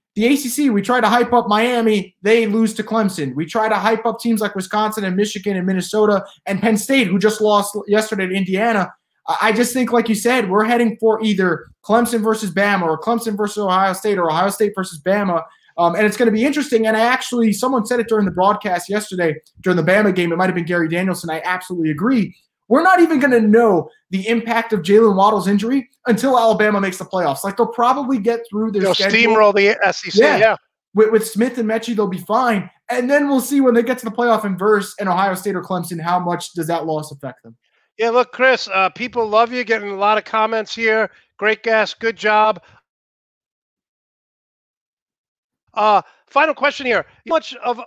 we try to hype up Miami, they lose to Clemson. We try to hype up teams like Wisconsin and Michigan and Minnesota and Penn State, who just lost yesterday to Indiana. I just think, like you said, we're heading for either Clemson versus Bama or Clemson versus Ohio State or Ohio State versus Bama. And it's going to be interesting. And someone said it during the broadcast yesterday, during the Bama game. It might have been Gary Danielson. I absolutely agree. We're not even going to know the impact of Jalen Waddle's injury until Alabama makes the playoffs. Like, they'll probably get through their schedule. Steamroll the SEC, yeah. With Smith and Mechie, they'll be fine. And then we'll see when they get to the playoff in verse and Ohio State or Clemson, how much does that loss affect them? Yeah, look, Chris, people love you. Getting a lot of comments here. Great guest. Good job. Final question here. How much of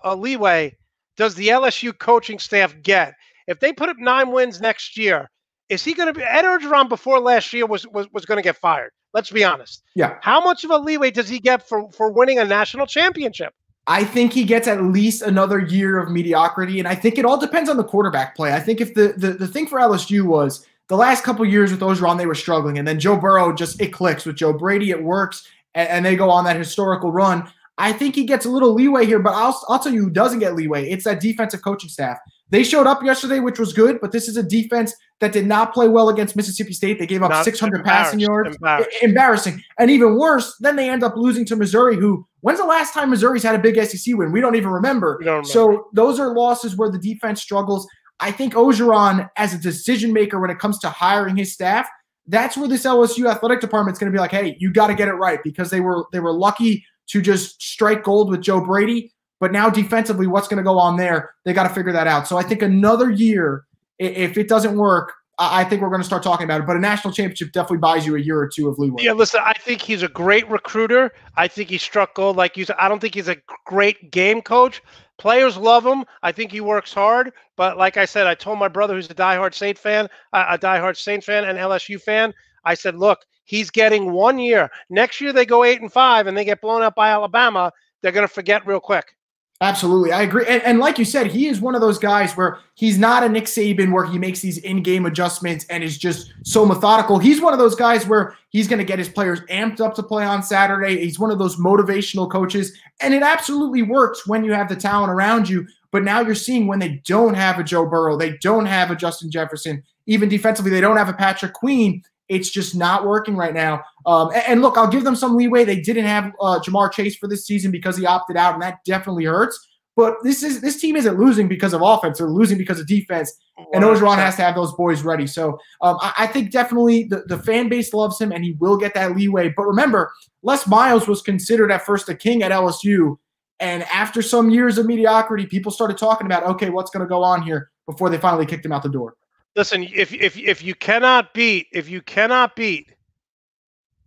a leeway does the LSU coaching staff get? If they put up 9 wins next year, is he going to be – Ed Orgeron before last year was going to get fired. Let's be honest. Yeah. How much of a leeway does he get for winning a national championship? I think he gets at least another year of mediocrity, and I think it all depends on the quarterback play. I think if the thing for LSU was the last couple of years with Orgeron, they were struggling, and then Joe Burrow it clicks. With Joe Brady, it works, and they go on that historical run. I think he gets a little leeway here, but I'll tell you who doesn't get leeway. It's that defensive coaching staff. They showed up yesterday, which was good, but this is a defense that did not play well against Mississippi State. They gave up 600 passing yards. Embarrassing. And even worse, then they end up losing to Missouri, who – when's the last time Missouri's had a big SEC win? We don't even remember. So those are losses where the defense struggles. I think Orgeron, as a decision maker when it comes to hiring his staff, that's where this LSU athletic department is going to be like, hey, you got to get it right, because they were lucky to just strike gold with Joe Brady. But now defensively, what's going to go on there? They got to figure that out. So I think another year, if it doesn't work, I think we're going to start talking about it. But a national championship definitely buys you a year or two of leeway. Yeah, listen, I think he's a great recruiter. I think he struck gold, like you said. I don't think he's a great game coach. Players love him. I think he works hard. But like I said, I told my brother, who's a diehard Saint fan, and LSU fan, I said, look, he's getting 1 year. Next year they go 8-5 and they get blown up by Alabama. They're going to forget real quick. Absolutely. I agree. And like you said, he is one of those guys where he's not a Nick Saban where he makes these in-game adjustments and is just so methodical. He's one of those guys where he's going to get his players amped up to play on Saturday. He's one of those motivational coaches. And it absolutely works when you have the talent around you. But now you're seeing when they don't have a Joe Burrow, they don't have a Justin Jefferson, even defensively, they don't have a Patrick Queen. It's just not working right now. And look, I'll give them some leeway. They didn't have Jamar Chase for this season because he opted out, and that definitely hurts. But this team isn't losing because of offense. They're losing because of defense. And Orgeron has to have those boys ready. So I think definitely the fan base loves him, and he will get that leeway. But remember, Les Miles was considered at first a king at LSU. And after some years of mediocrity, people started talking about, okay, what's going to go on here before they finally kicked him out the door. Listen, if you cannot beat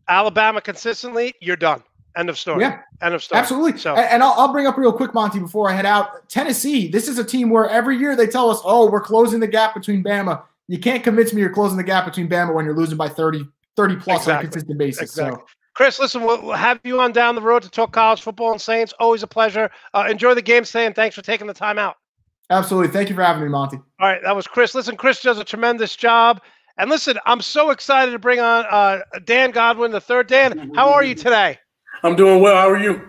Alabama consistently, you're done. End of story. Yeah, end of story. absolutely. So, And I'll bring up real quick, Monty, before I head out. Tennessee, this is a team where every year they tell us, oh, we're closing the gap between Bama. You can't convince me you're closing the gap between Bama when you're losing by 30 plus on a consistent basis. Exactly. So, Chris, listen, we'll have you on down the road to talk college football and Saints. Always a pleasure. Enjoy the game today, and thanks for taking the time out. absolutely. Thank you for having me, Monty. All right, that was Chris. Listen, Chris does a tremendous job. And listen, I'm so excited to bring on Dan Godwin, the third. Dan, how are you today? I'm doing well. How are you?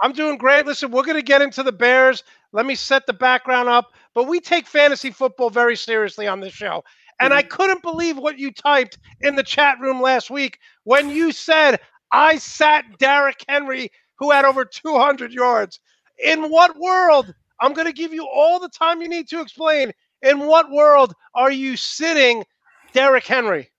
I'm doing great. Listen, we're going to get into the Bears. Let me set the background up. But we take fantasy football very seriously on this show. And I couldn't believe what you typed in the chat room last week when you said, I sat Derrick Henry, who had over 200 yards. In what world? I'm going to give you all the time you need to explain. In what world are you sitting Derrick Henry?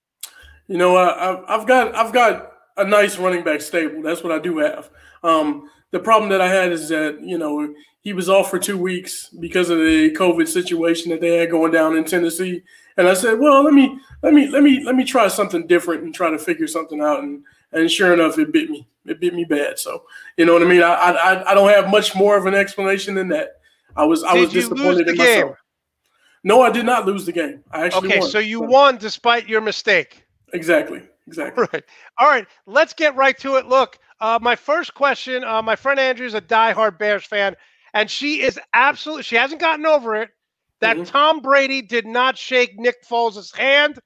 You know, I've got a nice running back stable. That's what I do have. The problem that I had is that, you know, he was off for 2 weeks because of the COVID situation that they had going down in Tennessee. And I said, well, let me try something different and try to figure something out. And sure enough, it bit me. It bit me bad. So, you know what I mean? I don't have much more of an explanation than that. I was disappointed in myself. No, I did not lose the game. I actually won. Okay, so you won despite your mistake. Exactly. Right. All right, let's get right to it. Look, my first question, my friend Andrew is a diehard Bears fan, and she hasn't gotten over it that Tom Brady did not shake Nick Foles' hand.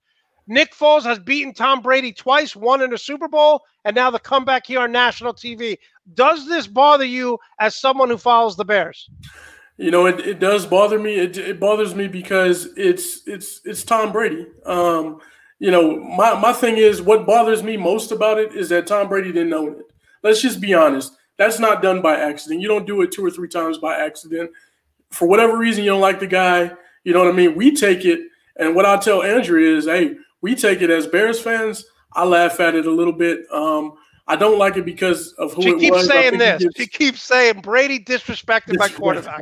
Nick Foles has beaten Tom Brady twice, one in a Super Bowl, and now the comeback here on national TV. Does this bother you as someone who follows the Bears? You know, it does bother me. It bothers me because it's Tom Brady. You know, my thing is, what bothers me most about it is that Tom Brady didn't own it. Let's just be honest. That's not done by accident. You don't do it 2 or 3 times by accident. For whatever reason, you don't like the guy. You know what I mean? We take it, and what I tell Andrew is, hey, we take it as Bears fans. I laugh at it a little bit. I don't like it because of who it was. She keeps saying this. She keeps saying Brady disrespected my quarterback.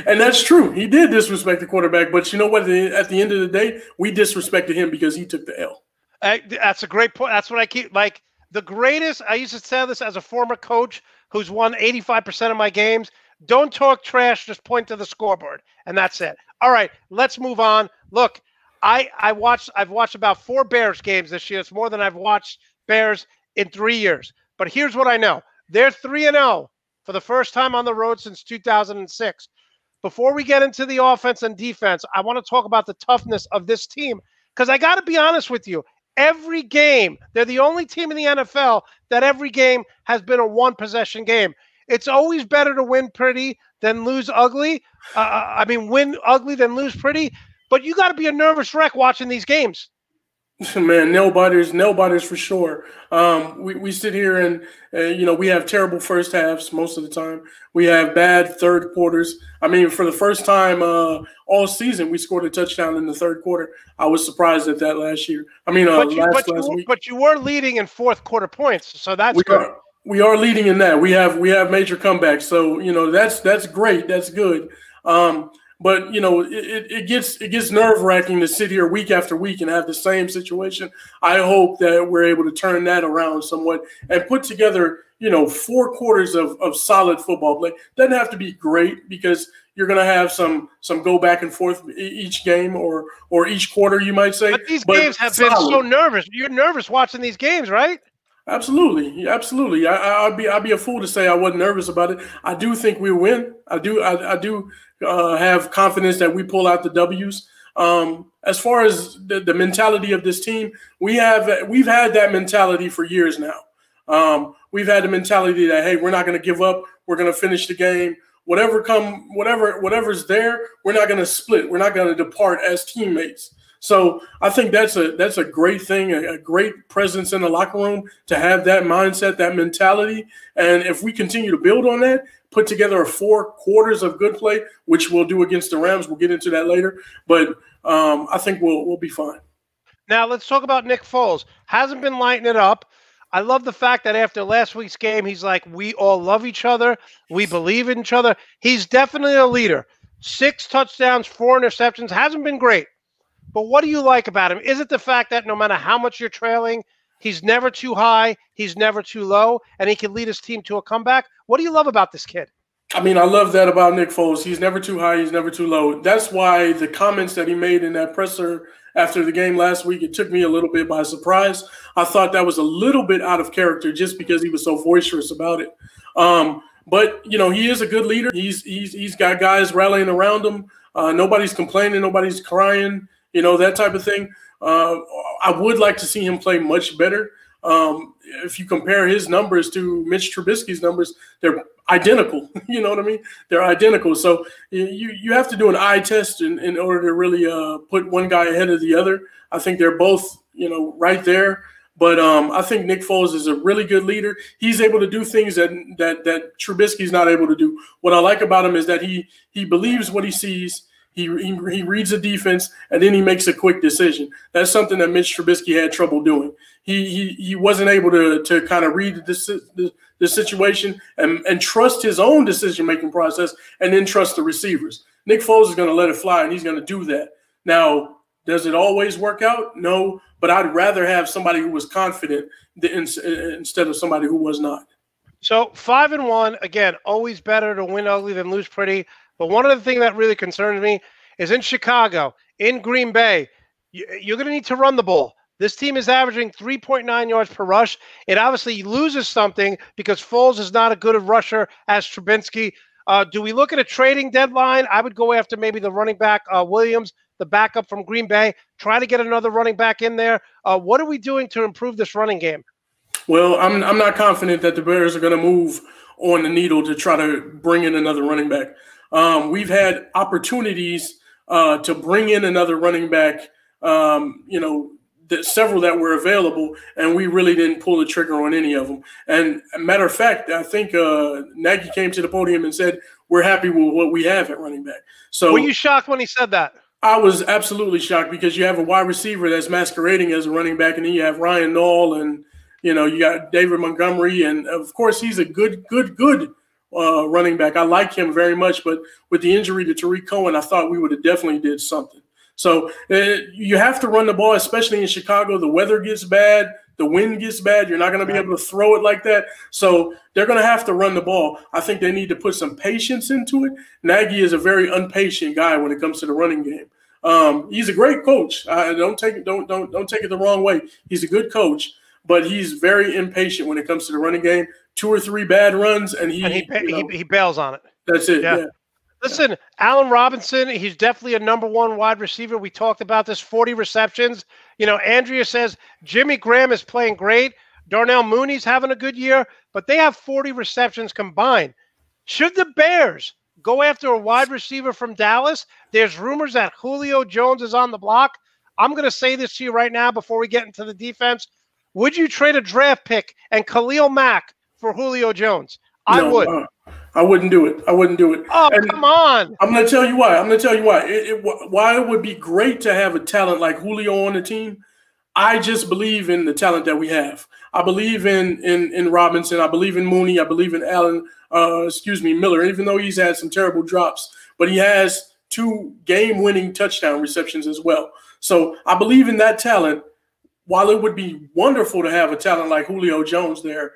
And that's true. He did disrespect the quarterback. But you know what? At the end of the day, we disrespected him because he took the L. That's a great point. That's what I keep like. The greatest, I used to say this as a former coach who's won 85% of my games. Don't talk trash. Just point to the scoreboard. And that's it. All right, let's move on. Look, I've watched about 4 Bears games this year. It's more than I've watched Bears in 3 years. But here's what I know. They're 3-0 for the first time on the road since 2006. Before we get into the offense and defense, I want to talk about the toughness of this team because I got to be honest with you. Every game, they're the only team in the NFL that every game has been a 1-possession game. It's always better to win pretty than lose ugly. Win ugly than lose pretty. But you got to be a nervous wreck watching these games. Man, nail biters for sure. We sit here and you know, we have terrible first halves most of the time. We have bad third quarters. I mean, for the first time all season, we scored a touchdown in the third quarter. I was surprised at that last year. I mean, last week. But you were leading in fourth quarter points, so that's good. We are leading in that. We have major comebacks, so you know that's great. That's good. But you know, it gets nerve-wracking to sit here week after week and have the same situation. I hope that we're able to turn that around somewhat and put together, you know, 4 quarters of solid football play. Doesn't have to be great because you're going to have some go back and forth each game or each quarter, you might say. But these games have been so nervous. You're nervous watching these games, right? Absolutely. I'd be a fool to say I wasn't nervous about it. I do think we win. I do have confidence that we pull out the W's. As far as the mentality of this team, we've had that mentality for years now. We've had the mentality that, hey, we're not going to give up. We're going to finish the game. Whatever's there, we're not going to split. We're not going to depart as teammates. So I think that's a great thing, a great presence in the locker room to have that mindset, that mentality. And if we continue to build on that, put together 4 quarters of good play, which we'll do against the Rams. We'll get into that later. But I think we'll be fine. Now let's talk about Nick Foles. Hasn't been lighting it up. I love the fact that after last week's game, he's like, we all love each other. We believe in each other. He's definitely a leader. 6 touchdowns, 4 interceptions. Hasn't been great. But what do you like about him? Is it the fact that no matter how much you're trailing, He's never too high. He's never too low, and he can lead his team to a comeback. What do you love about this kid? I mean, I love that about Nick Foles. He's never too high. He's never too low. That's why the comments that he made in that presser after the game last week, it took me a little bit by surprise. I thought that was a little bit out of character just because he was so boisterous about it. But, you know, he is a good leader. He's got guys rallying around him. Nobody's complaining. Nobody's crying, you know, that type of thing. I would like to see him play much better. If you compare his numbers to Mitch Trubisky's numbers, they're identical. You know what I mean? They're identical. So you have to do an eye test in order to really put one guy ahead of the other. I think they're both, you know, right there. But I think Nick Foles is a really good leader. He's able to do things that Trubisky's not able to do. What I like about him is that he believes what he sees. He reads the defense, and then he makes a quick decision. That's something that Mitch Trubisky had trouble doing. He wasn't able to kind of read the situation and trust his own decision-making process and then trust the receivers. Nick Foles is going to let it fly, and he's going to do that. Now, does it always work out? No, but I'd rather have somebody who was confident instead of somebody who was not. So 5-1, again, always better to win ugly than lose pretty. But one of the things that really concerns me is in Chicago, in Green Bay, you're going to need to run the ball. This team is averaging 3.9 yards per rush. It obviously loses something because Foles is not a good rusher as Trubinsky. Do we look at a trading deadline? I would go after maybe the running back, Williams, the backup from Green Bay, try to get another running back in there. What are we doing to improve this running game? Well, I'm not confident that the Bears are going to move on the needle to try to bring in another running back. We've had opportunities to bring in another running back, you know, several that were available, and we really didn't pull the trigger on any of them. And a matter of fact, I think Nagy came to the podium and said, we're happy with what we have at running back. So, were you shocked when he said that? I was absolutely shocked because you have a wide receiver that's masquerading as a running back, and then you have Ryan Nall, and, you know, you got David Montgomery, and, of course, he's a good running back. I like him very much, but with the injury to Tariq Cohen, I thought we would have definitely did something. So you have to run the ball, especially in Chicago. The weather gets bad. The wind gets bad. You're not going to be able to throw it like that. So they're going to have to run the ball. I think they need to put some patience into it. Nagy is a very impatient guy when it comes to the running game. He's a great coach. Don't take it the wrong way. He's a good coach, but he's very impatient when it comes to the running game. 2 or 3 bad runs, and he bails on it. That's it. Yeah. Listen, Allen Robinson, he's definitely a number 1 wide receiver. We talked about this, 40 receptions. You know, Andrea says Jimmy Graham is playing great. Darnell Mooney's having a good year, but they have 40 receptions combined. Should the Bears go after a wide receiver from Dallas? There's rumors that Julio Jones is on the block. I'm going to say this to you right now before we get into the defense. Would you trade a draft pick and Khalil Mack for Julio Jones? I would. I wouldn't do it. Oh, and come on. I'm going to tell you why. Why it would be great to have a talent like Julio on the team. I just believe in the talent that we have. I believe in Robinson. I believe in Mooney. I believe in Miller, even though he's had some terrible drops. But he has 2 game-winning touchdown receptions as well. So I believe in that talent. While it would be wonderful to have a talent like Julio Jones there,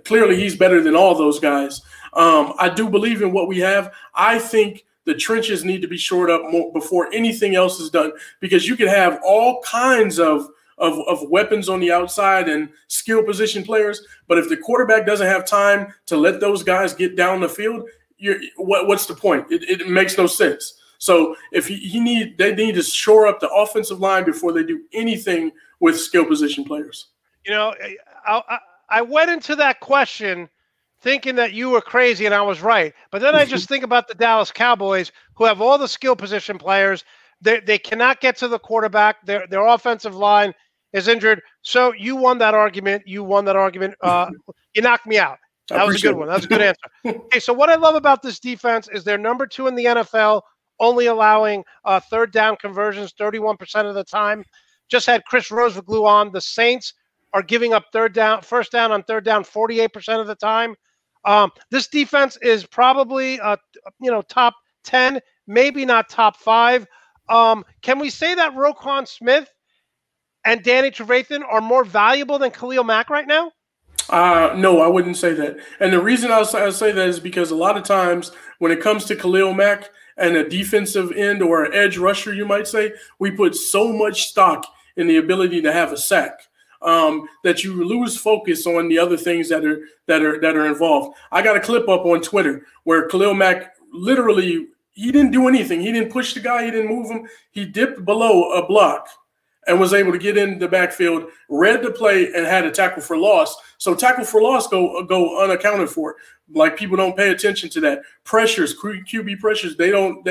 clearly he's better than all those guys. I do believe in what we have. I think the trenches need to be shored up more before anything else is done, because you can have all kinds of weapons on the outside and skill position players, but if the quarterback doesn't have time to let those guys get down the field, what's the point? It makes no sense. So if they need to shore up the offensive line before they do anything with skill position players. You know, I went into that question thinking that you were crazy and I was right. But then I just think about the Dallas Cowboys, who have all the skill position players. They cannot get to the quarterback. Their offensive line is injured. So you won that argument. You knocked me out. That was a good one. That was a good answer. Okay, so what I love about this defense is they're number 2 in the NFL, only allowing third down conversions 31% of the time. Just had Chris Roseglue on. The Saints are giving up first down on third down 48% of the time. This defense is probably top 10, maybe not top 5. Can we say that Roquan Smith and Danny Trevathan are more valuable than Khalil Mack right now? No, I wouldn't say that. And the reason I say that is because a lot of times when it comes to Khalil Mack and a defensive end or an edge rusher, you might say, we put so much stock in the ability to have a sack that you lose focus on the other things that are involved. I got a clip up on Twitter where Khalil Mack literally, he didn't do anything. He didn't push the guy. He didn't move him. He dipped below a block and was able to get in the backfield, read the play, and had a tackle for loss. So tackle for loss go unaccounted for. Like, people don't pay attention to that. Pressures, QB pressures, they don't.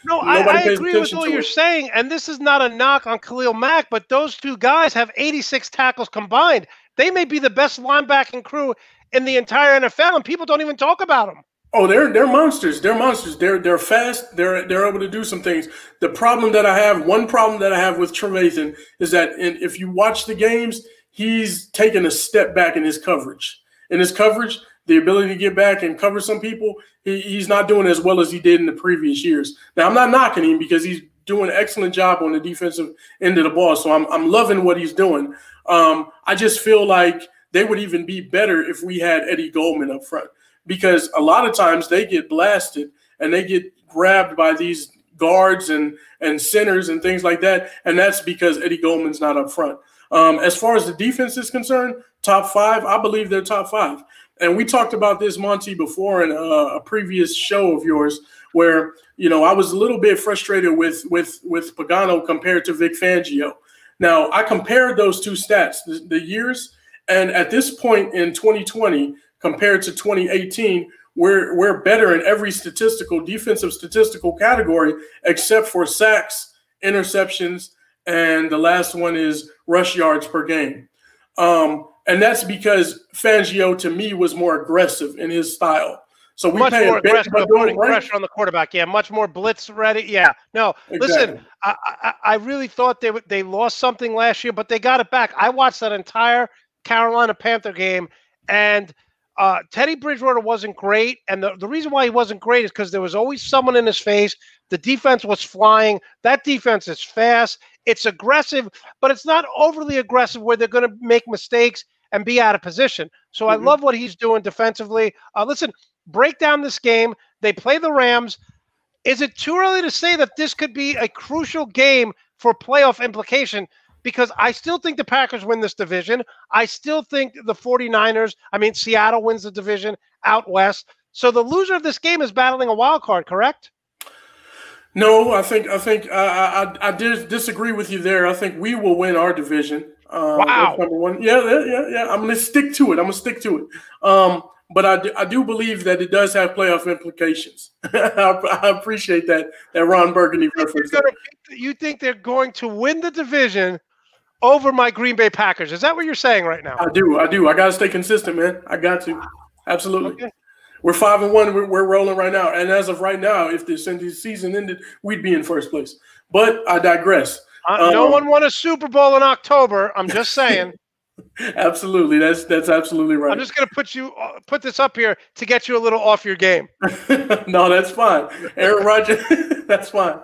No, I agree with what you're saying, and this is not a knock on Khalil Mack, but those two guys have 86 tackles combined. They may be the best linebacking crew in the entire NFL, and people don't even talk about them. Oh, they're monsters. They're monsters. They're fast. They're able to do some things. One problem that I have with Trevathan is that if you watch the games, he's taken a step back in his coverage. The ability to get back and cover some people, he's not doing as well as he did in the previous years. Now, I'm not knocking him because he's doing an excellent job on the defensive end of the ball. So I'm loving what he's doing. I just feel like they would even be better if we had Eddie Goldman up front, because a lot of times they get blasted and they get grabbed by these guards and centers and things like that. And that's because Eddie Goldman's not up front. As far as the defense is concerned, top five, I believe they're top five. And we talked about this, Monte, before in a previous show of yours where, I was a little bit frustrated with Pagano compared to Vic Fangio. Now, I compared those two stats, the years, and at this point in 2020 compared to 2018, we're better in every defensive statistical category except for sacks, interceptions, and the last one is rush yards per game. And that's because Fangio, to me, was more aggressive in his style. So we much more aggressive, putting pressure on the quarterback. Yeah, much more blitz ready. Yeah, no. Exactly. Listen, I really thought they lost something last year, but they got it back. I watched that entire Carolina Panther game, and Teddy Bridgewater wasn't great. And the reason why he wasn't great is because there was always someone in his face. The defense was flying. That defense is fast. It's aggressive, but it's not overly aggressive where they're going to make mistakes and be out of position. So I love what he's doing defensively. Listen, break down this game. They play the Rams. Is it too early to say that this could be a crucial game for playoff implication? Because I still think the Packers win this division. I still think the 49ers, Seattle wins the division out west. So the loser of this game is battling a wild card, correct? No, I think I did disagree with you there. I think we will win our division. Wow. Number one. Yeah. I'm going to stick to it. But I do believe that it does have playoff implications. I appreciate that Ron Burgundy reference. You think they're going to win the division over my Green Bay Packers? Is that what you're saying right now? I do. I got to stay consistent, man. I got to. Absolutely. Okay. We're 5-1. We're rolling right now. And as of right now, if this season ended, we'd be in first place. But I digress. No one won a Super Bowl in October. I'm just saying. Absolutely. That's absolutely right. I'm just going to put this up here to get you a little off your game. No, that's fine. Aaron Rodgers, that's fine.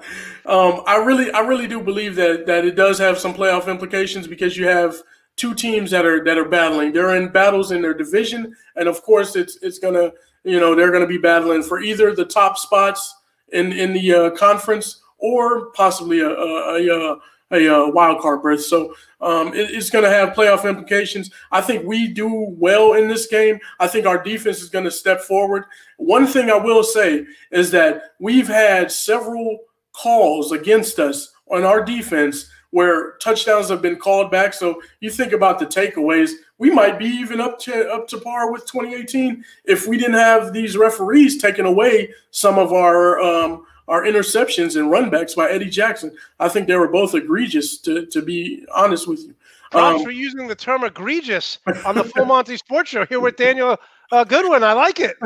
I really do believe that it does have some playoff implications because you have two teams that are battling. They're in battles in their division, and of course it's gonna, they're gonna be battling for either the top spots in the conference or possibly a wild card berth. So it's going to have playoff implications. I think we do well in this game. I think our defense is going to step forward. One thing I will say is that we've had several calls against us on our defense where touchdowns have been called back. So you think about the takeaways, we might be even up to par with 2018 if we didn't have these referees taking away some of our interceptions and runbacks by Eddie Jackson. I think they were both egregious, to be honest with you. Props for using the term egregious on the Full Monty Sports Show here with Daniel Goodwin. I like it.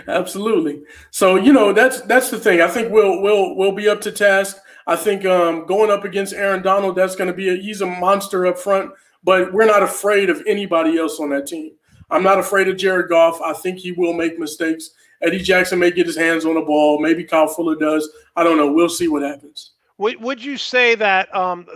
Absolutely. So, that's the thing. I think we'll be up to task. I think going up against Aaron Donald, that's going to be he's a monster up front, but we're not afraid of anybody else on that team. I'm not afraid of Jared Goff. I think he will make mistakes. Eddie Jackson may get his hands on the ball. Maybe Kyle Fuller does. I don't know. We'll see what happens. Would you say that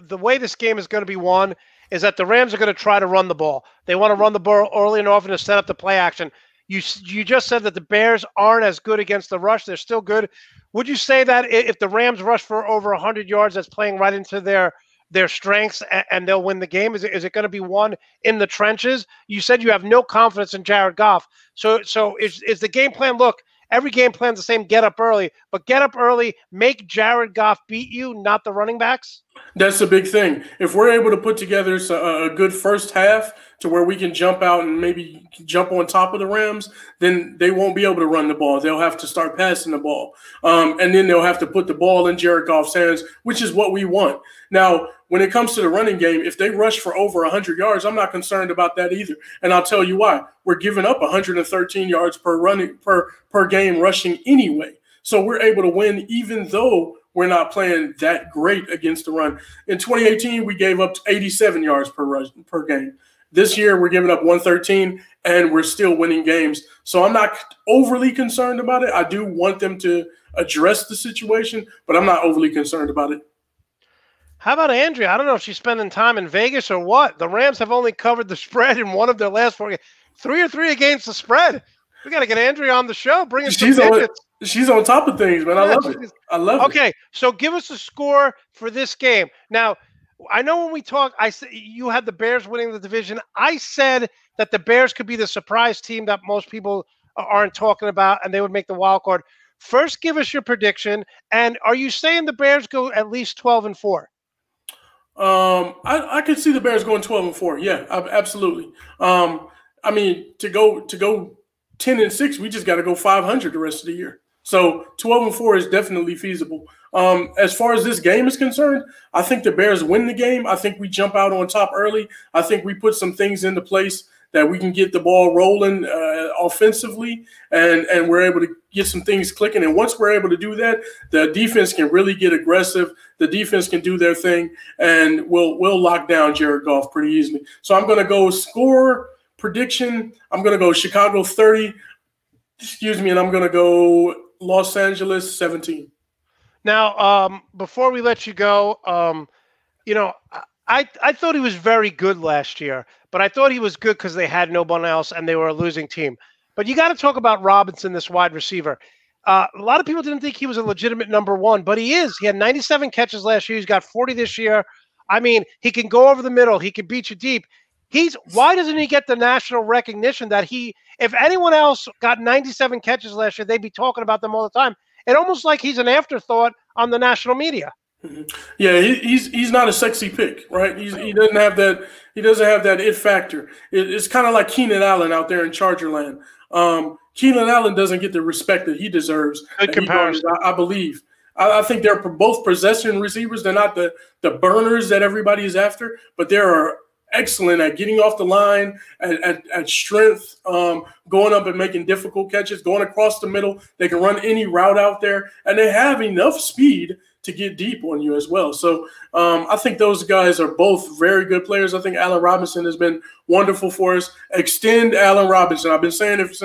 the way this game is going to be won is that the Rams are going to try to run the ball. They want to run the ball early and often to set up the play action. You just said that the Bears aren't as good against the rush. They're still good. Would you say that if the Rams rush for over 100 yards, that's playing right into their strengths and they'll win the game? Is it going to be one in the trenches? You said you have no confidence in Jared Goff. So is the game plan, look, every game plan's the same, get up early, but get up early, make Jared Goff beat you, not the running backs? That's the big thing. If we're able to put together a good first half to where we can jump out and maybe jump on top of the Rams, then they won't be able to run the ball. They'll have to start passing the ball. And then they'll have to put the ball in Jared Goff's hands, which is what we want. Now, when it comes to the running game, if they rush for over 100 yards, I'm not concerned about that either. And I'll tell you why. We're giving up 113 yards per game rushing anyway. So we're able to win even though we're not playing that great against the run. In 2018, we gave up 87 yards per game. This year, we're giving up 113, and we're still winning games. So I'm not overly concerned about it. I do want them to address the situation, but I'm not overly concerned about it. How about Andrea? I don't know if she's spending time in Vegas or what. The Rams have only covered the spread in one of their last 4 games. 3-3 against the spread. We got to get Andrea on the show. Bring us some digits. She's on top of things, man. I love it. I love it. Okay, so give us a score for this game. Now, I know when we talked, I said you had the Bears winning the division. I said that the Bears could be the surprise team that most people aren't talking about, and they would make the wild card. First, give us your prediction, and are you saying the Bears go at least 12-4? I could see the Bears going 12-4. Yeah, absolutely. I mean, to go 10-6, we just got to go 500 the rest of the year. So 12-4 is definitely feasible. As far as this game is concerned, I think the Bears win the game. I think we jump out on top early. I think we put some things into place that we can get the ball rolling offensively, and we're able to get some things clicking. And once we're able to do that, the defense can really get aggressive. The defense can do their thing, and we'll lock down Jared Goff pretty easily. So I'm going to go score prediction. I'm going to go Chicago 30. And I'm going to go Los Angeles 17. Now, before we let you go, I thought he was very good last year, but I thought he was good because they had no one else and they were a losing team. But you got to talk about Robinson, this wide receiver. A lot of people didn't think he was a legitimate number one, but he is. He had 97 catches last year. He's got 40 this year. I mean, he can go over the middle. He can beat you deep. Why doesn't he get the national recognition that if anyone else got 97 catches last year, they'd be talking about them all the time. It's almost like he's an afterthought on the national media. Mm-hmm. Yeah, he's not a sexy pick, right? He doesn't have that. He doesn't have that it factor. It's kind of like Keenan Allen out there in Chargerland. Keenan Allen doesn't get the respect that he deserves. Good comparison, I believe. I think they're both possession receivers. They're not the burners that everybody is after, but they are excellent at getting off the line, at strength, going up and making difficult catches, going across the middle. They can run any route out there, and they have enough speed to get deep on you as well. So I think those guys are both very good players. I think Allen Robinson has been wonderful for us. Extend Allen Robinson. I've been saying it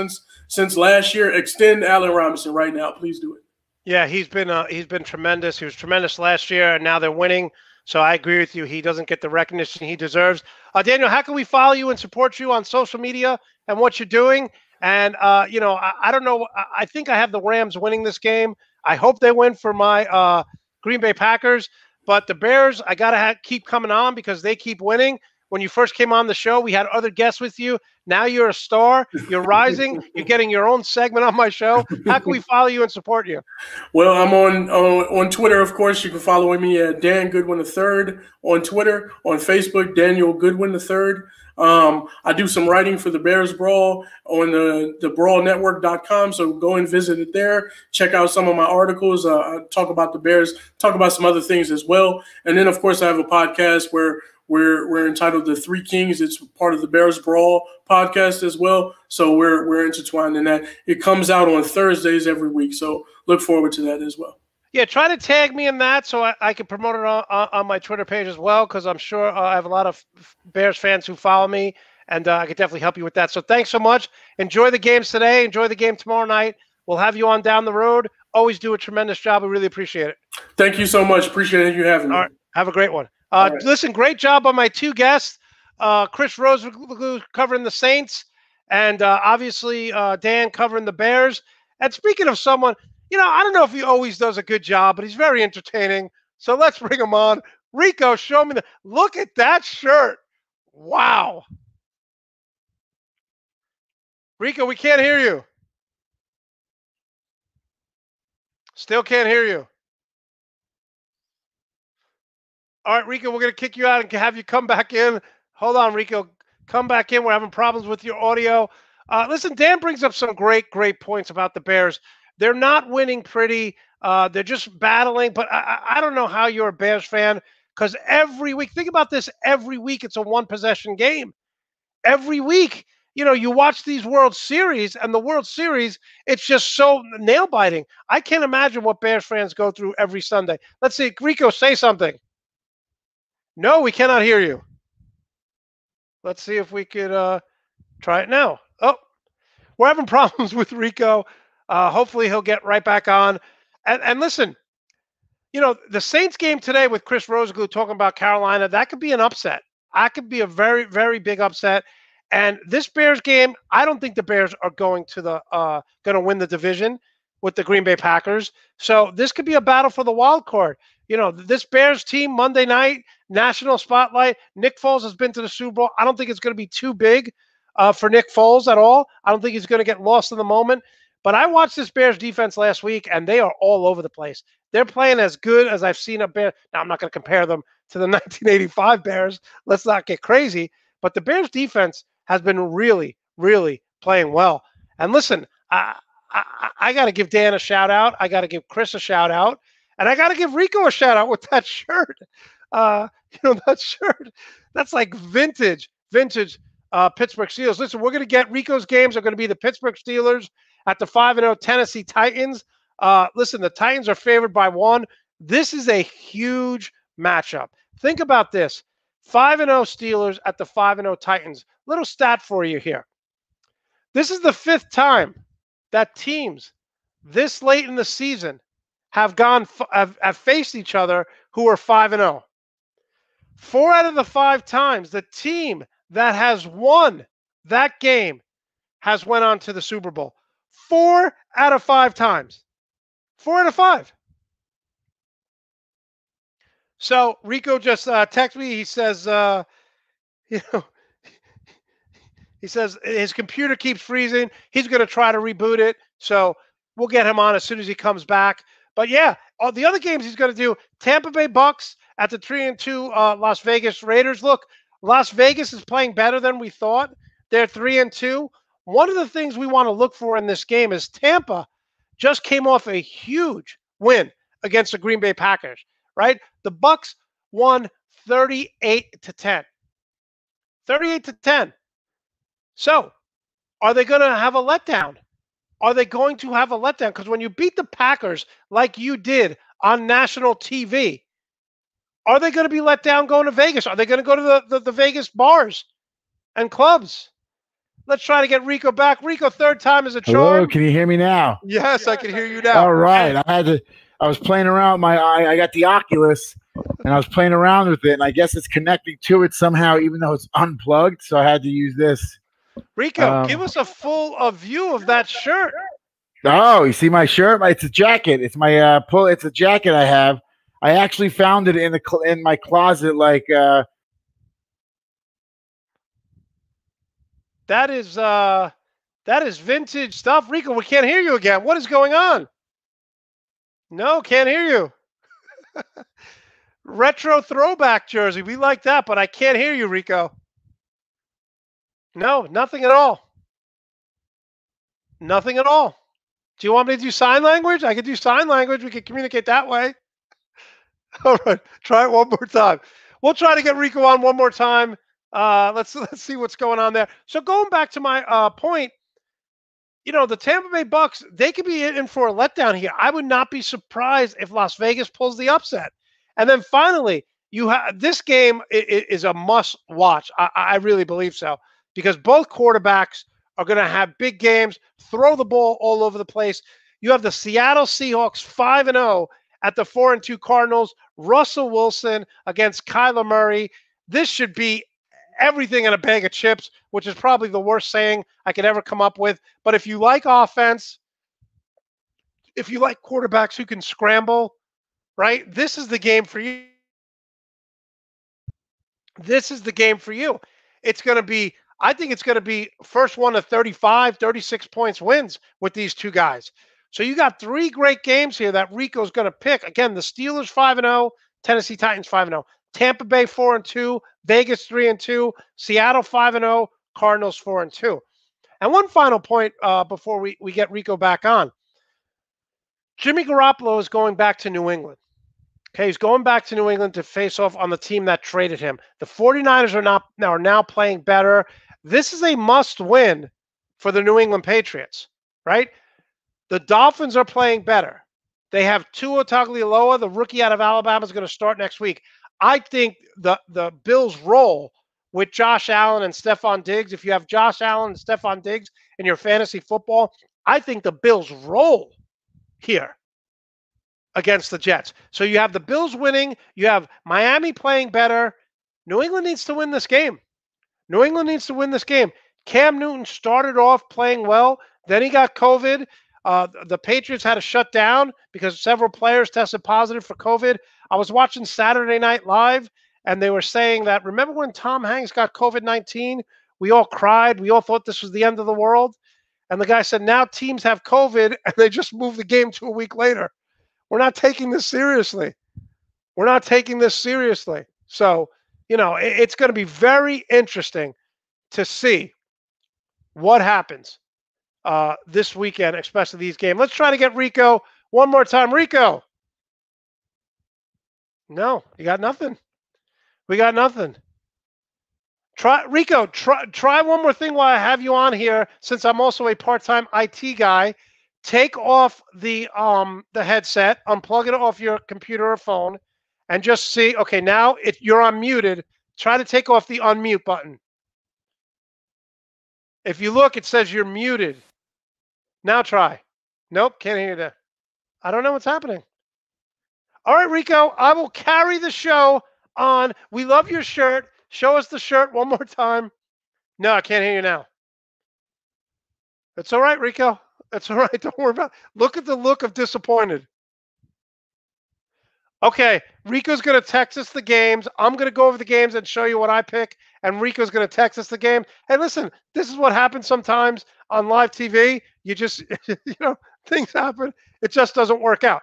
since last year. Extend Allen Robinson right now. Please do it. Yeah, he's been tremendous. He was tremendous last year, and now they're winning. So I agree with you. He doesn't get the recognition he deserves. Daniel, how can we follow you and support you on social media and what you're doing? And, I don't know. I think I have the Rams winning this game. I hope they win for my Green Bay Packers. But the Bears, I got to keep coming on because they keep winning. When you first came on the show, we had other guests with you. Now you're a star. You're rising. You're getting your own segment on my show. How can we follow you and support you? Well, I'm on Twitter, of course. You can follow me at Dan Goodwin III on Twitter. On Facebook, Daniel Goodwin III. I do some writing for the Bears Brawl on the brawlnetwork.com, so go and visit it there. Check out some of my articles. I talk about the Bears, talk about some other things as well. And then, of course, I have a podcast where we're entitled The Three Kings. It's part of the Bears Brawl podcast as well. So we're intertwined in that. It comes out on Thursdays every week. So look forward to that as well. Yeah, try to tag me in that so I can promote it on my Twitter page as well, because I'm sure I have a lot of Bears fans who follow me, and I could definitely help you with that. So thanks so much. Enjoy the games today. Enjoy the game tomorrow night. We'll have you on down the road. Always do a tremendous job. We really appreciate it. Thank you so much. Appreciate you having me. All right. Have a great one. Right. Listen, great job on my two guests. Chris Rose covering the Saints, and obviously Dan covering the Bears. And speaking of someone, I don't know if he always does a good job, but he's very entertaining. So let's bring him on. Rico, show me look at that shirt. Wow. Rico, we can't hear you. Still can't hear you. All right, Rico, we're going to kick you out and have you come back in. Hold on, Rico. Come back in. We're having problems with your audio. Listen, Dan brings up some great points about the Bears. They're not winning pretty. They're just battling. But I don't know how you're a Bears fan, because every week, think about this, every week it's a one-possession game. Every week, you watch these World Series, and the World Series, it's just so nail-biting. I can't imagine what Bears fans go through every Sunday. Let's see. Rico, say something. No, we cannot hear you. Let's see if we could try it now. Oh, we're having problems with Rico. Hopefully he'll get right back on. And listen, the Saints game today with Chris Roseglue talking about Carolina, that could be an upset. That could be a very, very big upset. And this Bears game, I don't think the Bears are going to win the division with the Green Bay Packers. So this could be a battle for the wild card. This Bears team, Monday night, national spotlight. Nick Foles has been to the Super Bowl. I don't think it's going to be too big for Nick Foles at all. I don't think he's going to get lost in the moment. But I watched this Bears defense last week, and they are all over the place. They're playing as good as I've seen a Bear. Now, I'm not going to compare them to the 1985 Bears. Let's not get crazy. But the Bears defense has been really, really playing well. And listen, I got to give Dan a shout out. I got to give Chris a shout out. And I got to give Rico a shout out with that shirt. That shirt, that's like vintage Pittsburgh Steelers. Listen, we're going to get Rico's games are going to be the Pittsburgh Steelers at the 5-0 Tennessee Titans. Listen, the Titans are favored by 1. This is a huge matchup. Think about this. 5-0 Steelers at the 5-0 Titans. Little stat for you here. This is the 5th time that teams this late in the season have faced each other who are 5-0. 4 out of the 5 times the team that has won that game has went on to the Super Bowl. 4 out of 5 times. 4 out of 5. So Rico just texted me. He says, he says his computer keeps freezing. He's going to try to reboot it. So we'll get him on as soon as he comes back. But yeah, the other games he's going to do, Tampa Bay Bucks at the 3-2 Las Vegas Raiders. Look, Las Vegas is playing better than we thought. They're 3-2. One of the things we want to look for in this game is Tampa just came off a huge win against the Green Bay Packers, right? The Bucks won 38-10. 38-10. So, are they going to have a letdown? Are they going to have a letdown? Because when you beat the Packers like you did on national TV, are they going to be let down going to Vegas? Are they going to go to the Vegas bars and clubs? Let's try to get Rico back. Rico, 3rd time is a charm. Hello, can you hear me now? Yes, I can hear you now. All right. I was playing around with my eye. I got the Oculus, and I was playing around with it, and I guess it's connecting to it somehow, even though it's unplugged, so I had to use this. Rico, give us a full view of that shirt. Oh, you see my shirt? It's a jacket. It's my It's a jacket I have. I actually found it in my closet. That is vintage stuff. Rico, we can't hear you again. What is going on? No, can't hear you. Retro throwback jersey. We like that, but I can't hear you, Rico. No, nothing at all. Nothing at all. Do you want me to do sign language? I can do sign language. We can communicate that way. All right. Try it one more time. We'll try to get Rico on one more time. Let's see what's going on there. So going back to my point, the Tampa Bay Bucks, they could be in for a letdown here. I would not be surprised if Las Vegas pulls the upset. And then finally, this game is a must watch. I really believe so, because both quarterbacks are going to have big games, throw the ball all over the place. You have the Seattle Seahawks 5-0 at the 4-2 Cardinals. Russell Wilson against Kyler Murray. This should be everything in a bag of chips, which is probably the worst saying I could ever come up with. But if you like offense, if you like quarterbacks who can scramble, right, this is the game for you. This is the game for you. It's going to be, I think it's going to be first one to 35, 36 points wins with these two guys. So you got three great games here that Rico's going to pick. Again, the Steelers 5-0, Tennessee Titans 5-0, Tampa Bay 4-2, Vegas 3-2, Seattle 5-0, Cardinals 4-2. And one final point before we get Rico back on. Jimmy Garoppolo is going back to New England. Okay, he's going back to New England to face off on the team that traded him. The 49ers are now playing better. This is a must-win for the New England Patriots, right? The Dolphins are playing better. They have Tua Tagovailoa, the rookie out of Alabama, is going to start next week. I think the Bills roll with Josh Allen and Stephon Diggs. If you have Josh Allen and Stephon Diggs in your fantasy football, I think the Bills roll here against the Jets. So you have the Bills winning. You have Miami playing better. New England needs to win this game. New England needs to win this game. Cam Newton started off playing well. Then he got COVID. The Patriots had to shut down because several players tested positive for COVID. I was watching Saturday Night Live, and they were saying that, remember when Tom Hanks got COVID-19? We all cried. We all thought this was the end of the world. And the guy said, now teams have COVID, and they just moved the game to a week later. We're not taking this seriously. We're not taking this seriously. So, it's going to be very interesting to see what happens this weekend, especially these games. Let's try to get Rico one more time. Rico. No, you got nothing. We got nothing. Try one more thing while I have you on here, since I'm also a part-time IT guy. Take off the headset, unplug it off your computer or phone, and just see. Okay, now you're unmuted. Try to take off the unmute button. If you look, it says you're muted. Now try. Nope, can't hear that. I don't know what's happening. All right, Rico, I will carry the show on. We love your shirt. Show us the shirt one more time. No, I can't hear you now. It's all right, Rico. That's all right. Don't worry about it. Look at the look of disappointed. Okay, Rico's going to text us the games. I'm going to go over the games and show you what I pick, and Rico's going to text us the game. Hey, listen, this is what happens sometimes on live TV. You just, things happen. It just doesn't work out.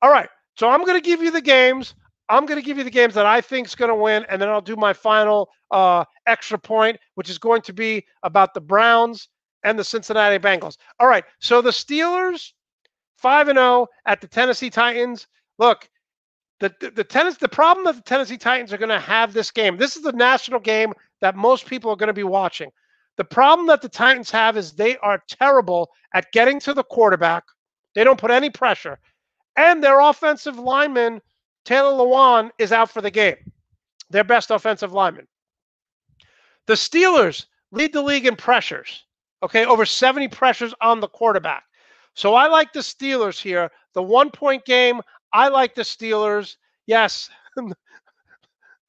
All right, so I'm going to give you the games. I'm going to give you the games that I think is going to win, and then I'll do my final extra point, which is going to be about the Browns and the Cincinnati Bengals. All right, so the Steelers, 5-0 at the Tennessee Titans. Look, the problem that the Tennessee Titans are going to have this game, this is the national game that most people are going to be watching. The problem that the Titans have is they are terrible at getting to the quarterback. They don't put any pressure. And their offensive lineman, Taylor Lewan, is out for the game. Their best offensive lineman. The Steelers lead the league in pressures. Okay, over 70 pressures on the quarterback. So I like the Steelers here. The 1-point game, I like the Steelers. Yes,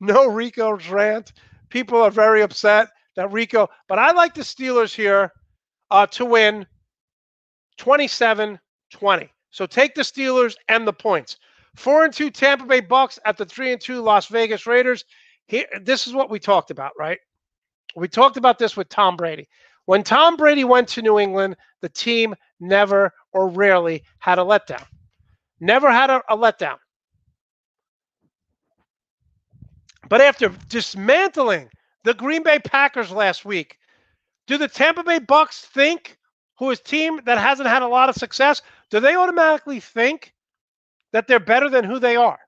no Rico's rant. People are very upset that Rico, but I like the Steelers here to win 27-20. So take the Steelers and the points. 4-2 Tampa Bay Bucks at the 3-2 Las Vegas Raiders. Here, this is what we talked about, right? We talked about this with Tom Brady. When Tom Brady went to New England, the team never or rarely had a letdown. Never had a letdown. But after dismantling the Green Bay Packers last week, do the Tampa Bay Bucks think, who is a team that hasn't had a lot of success, do they automatically think that they're better than who they are?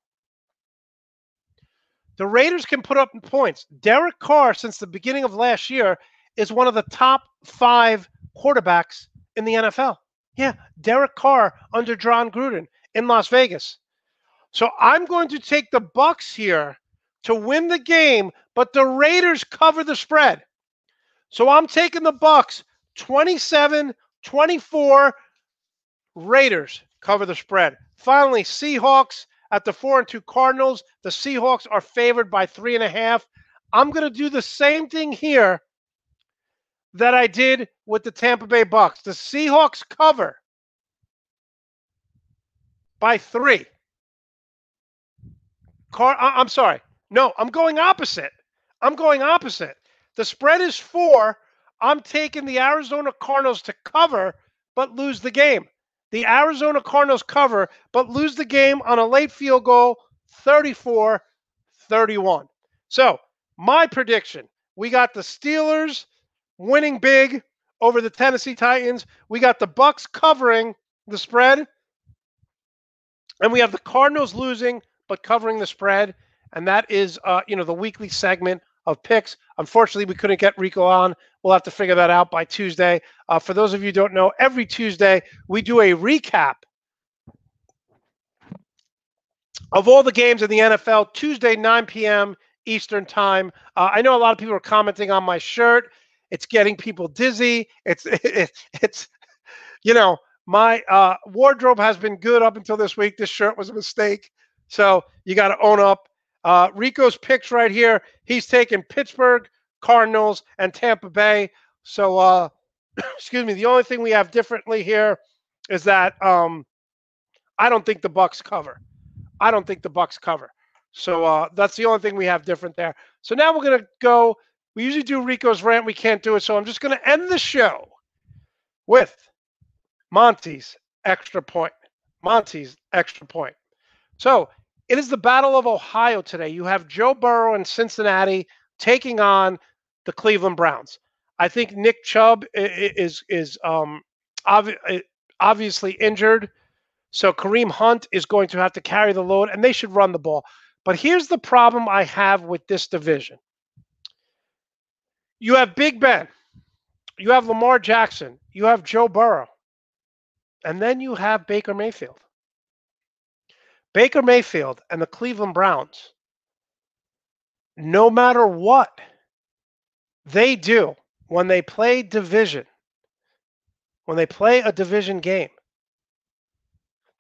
The Raiders can put up points. Derek Carr, since the beginning of last year, is one of the top 5 quarterbacks in the NFL. Yeah, Derek Carr under John Gruden in Las Vegas. So I'm going to take the Bucks here to win the game, but the Raiders cover the spread. So I'm taking the Bucks 27-24 Raiders cover the spread. Finally, Seahawks at the 4-2 Cardinals. The Seahawks are favored by 3.5. I'm going to do the same thing here that I did with the Tampa Bay Bucks. The Seahawks cover by 3. I'm sorry. No, I'm going opposite. The spread is 4. I'm taking the Arizona Cardinals to cover but lose the game. The Arizona Cardinals cover but lose the game on a late field goal, 34-31. So, my prediction, we got the Steelers winning big over the Tennessee Titans. We got the Bucks covering the spread. And we have the Cardinals losing but covering the spread. And that is, the weekly segment of picks. Unfortunately, we couldn't get Rico on. We'll have to figure that out by Tuesday. For those of you who don't know, every Tuesday we do a recap of all the games in the NFL, Tuesday, 9 p.m. Eastern time. I know a lot of people are commenting on my shirt. It's getting people dizzy. It's my wardrobe has been good up until this week. This shirt was a mistake. So you got to own up. Rico's picks right here. He's taking Pittsburgh, Cardinals, and Tampa Bay. So, excuse me. The only thing we have differently here is that I don't think the Bucks cover. So that's the only thing we have different there. So now we're going to go. We usually do Rico's rant. We can't do it. So I'm just going to end the show with Monte's extra point. So it is the Battle of Ohio today. You have Joe Burrow in Cincinnati taking on the Cleveland Browns. I think Nick Chubb is obviously injured. So Kareem Hunt is going to have to carry the load, and they should run the ball. But here's the problem I have with this division. You have Big Ben. You have Lamar Jackson. You have Joe Burrow. And then you have Baker Mayfield. Baker Mayfield and the Cleveland Browns, no matter what they do when they play a division game,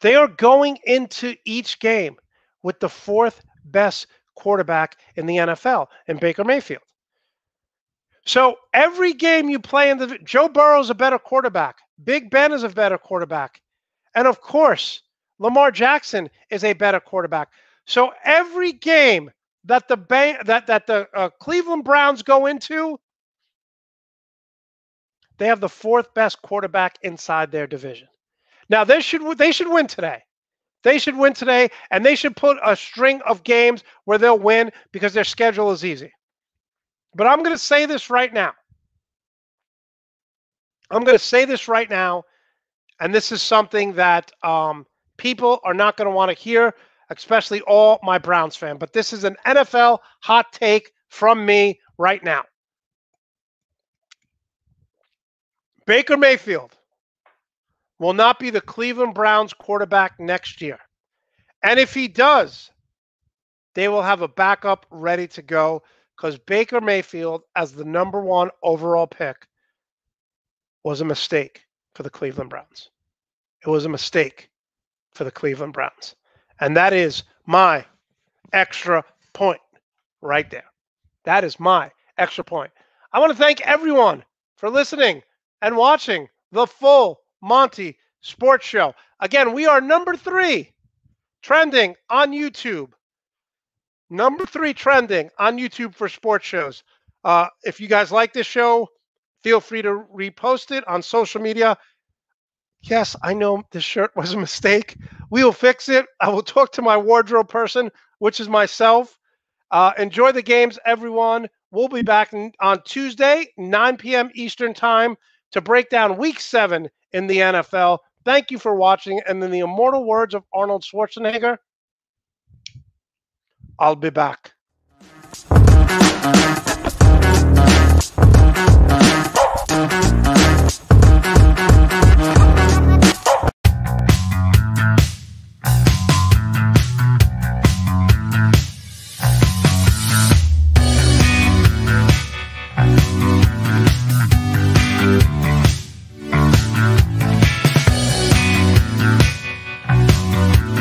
they are going into each game with the 4th best quarterback in the NFL, in Baker Mayfield. So every game you play Joe Burrow is a better quarterback. Big Ben is a better quarterback. And of course, Lamar Jackson is a better quarterback. So every game that the Cleveland Browns go into, they have the 4th best quarterback inside their division. Now they should win today. They should win today, and they should put a string of games where they'll win because their schedule is easy. But I'm going to say this right now. And this is something that people are not going to want to hear, especially all my Browns fans. But this is an NFL hot take from me right now. Baker Mayfield will not be the Cleveland Browns quarterback next year. And if he does, they will have a backup ready to go because Baker Mayfield, as the number 1 overall pick, was a mistake for the Cleveland Browns. It was a mistake for the Cleveland Browns. And that is my extra point right there. That is my extra point. I want to thank everyone for listening and watching the full Monte Sports Show. Again, we are number 3 trending on YouTube. Number 3 trending on YouTube for sports shows. If you guys like this show, feel free to repost it on social media. Yes, I know this shirt was a mistake. We will fix it. I will talk to my wardrobe person, which is myself. Enjoy the games, everyone. We'll be back on Tuesday, 9 p.m. Eastern Time, to break down Week 7 in the NFL. Thank you for watching. And in the immortal words of Arnold Schwarzenegger, I'll be back.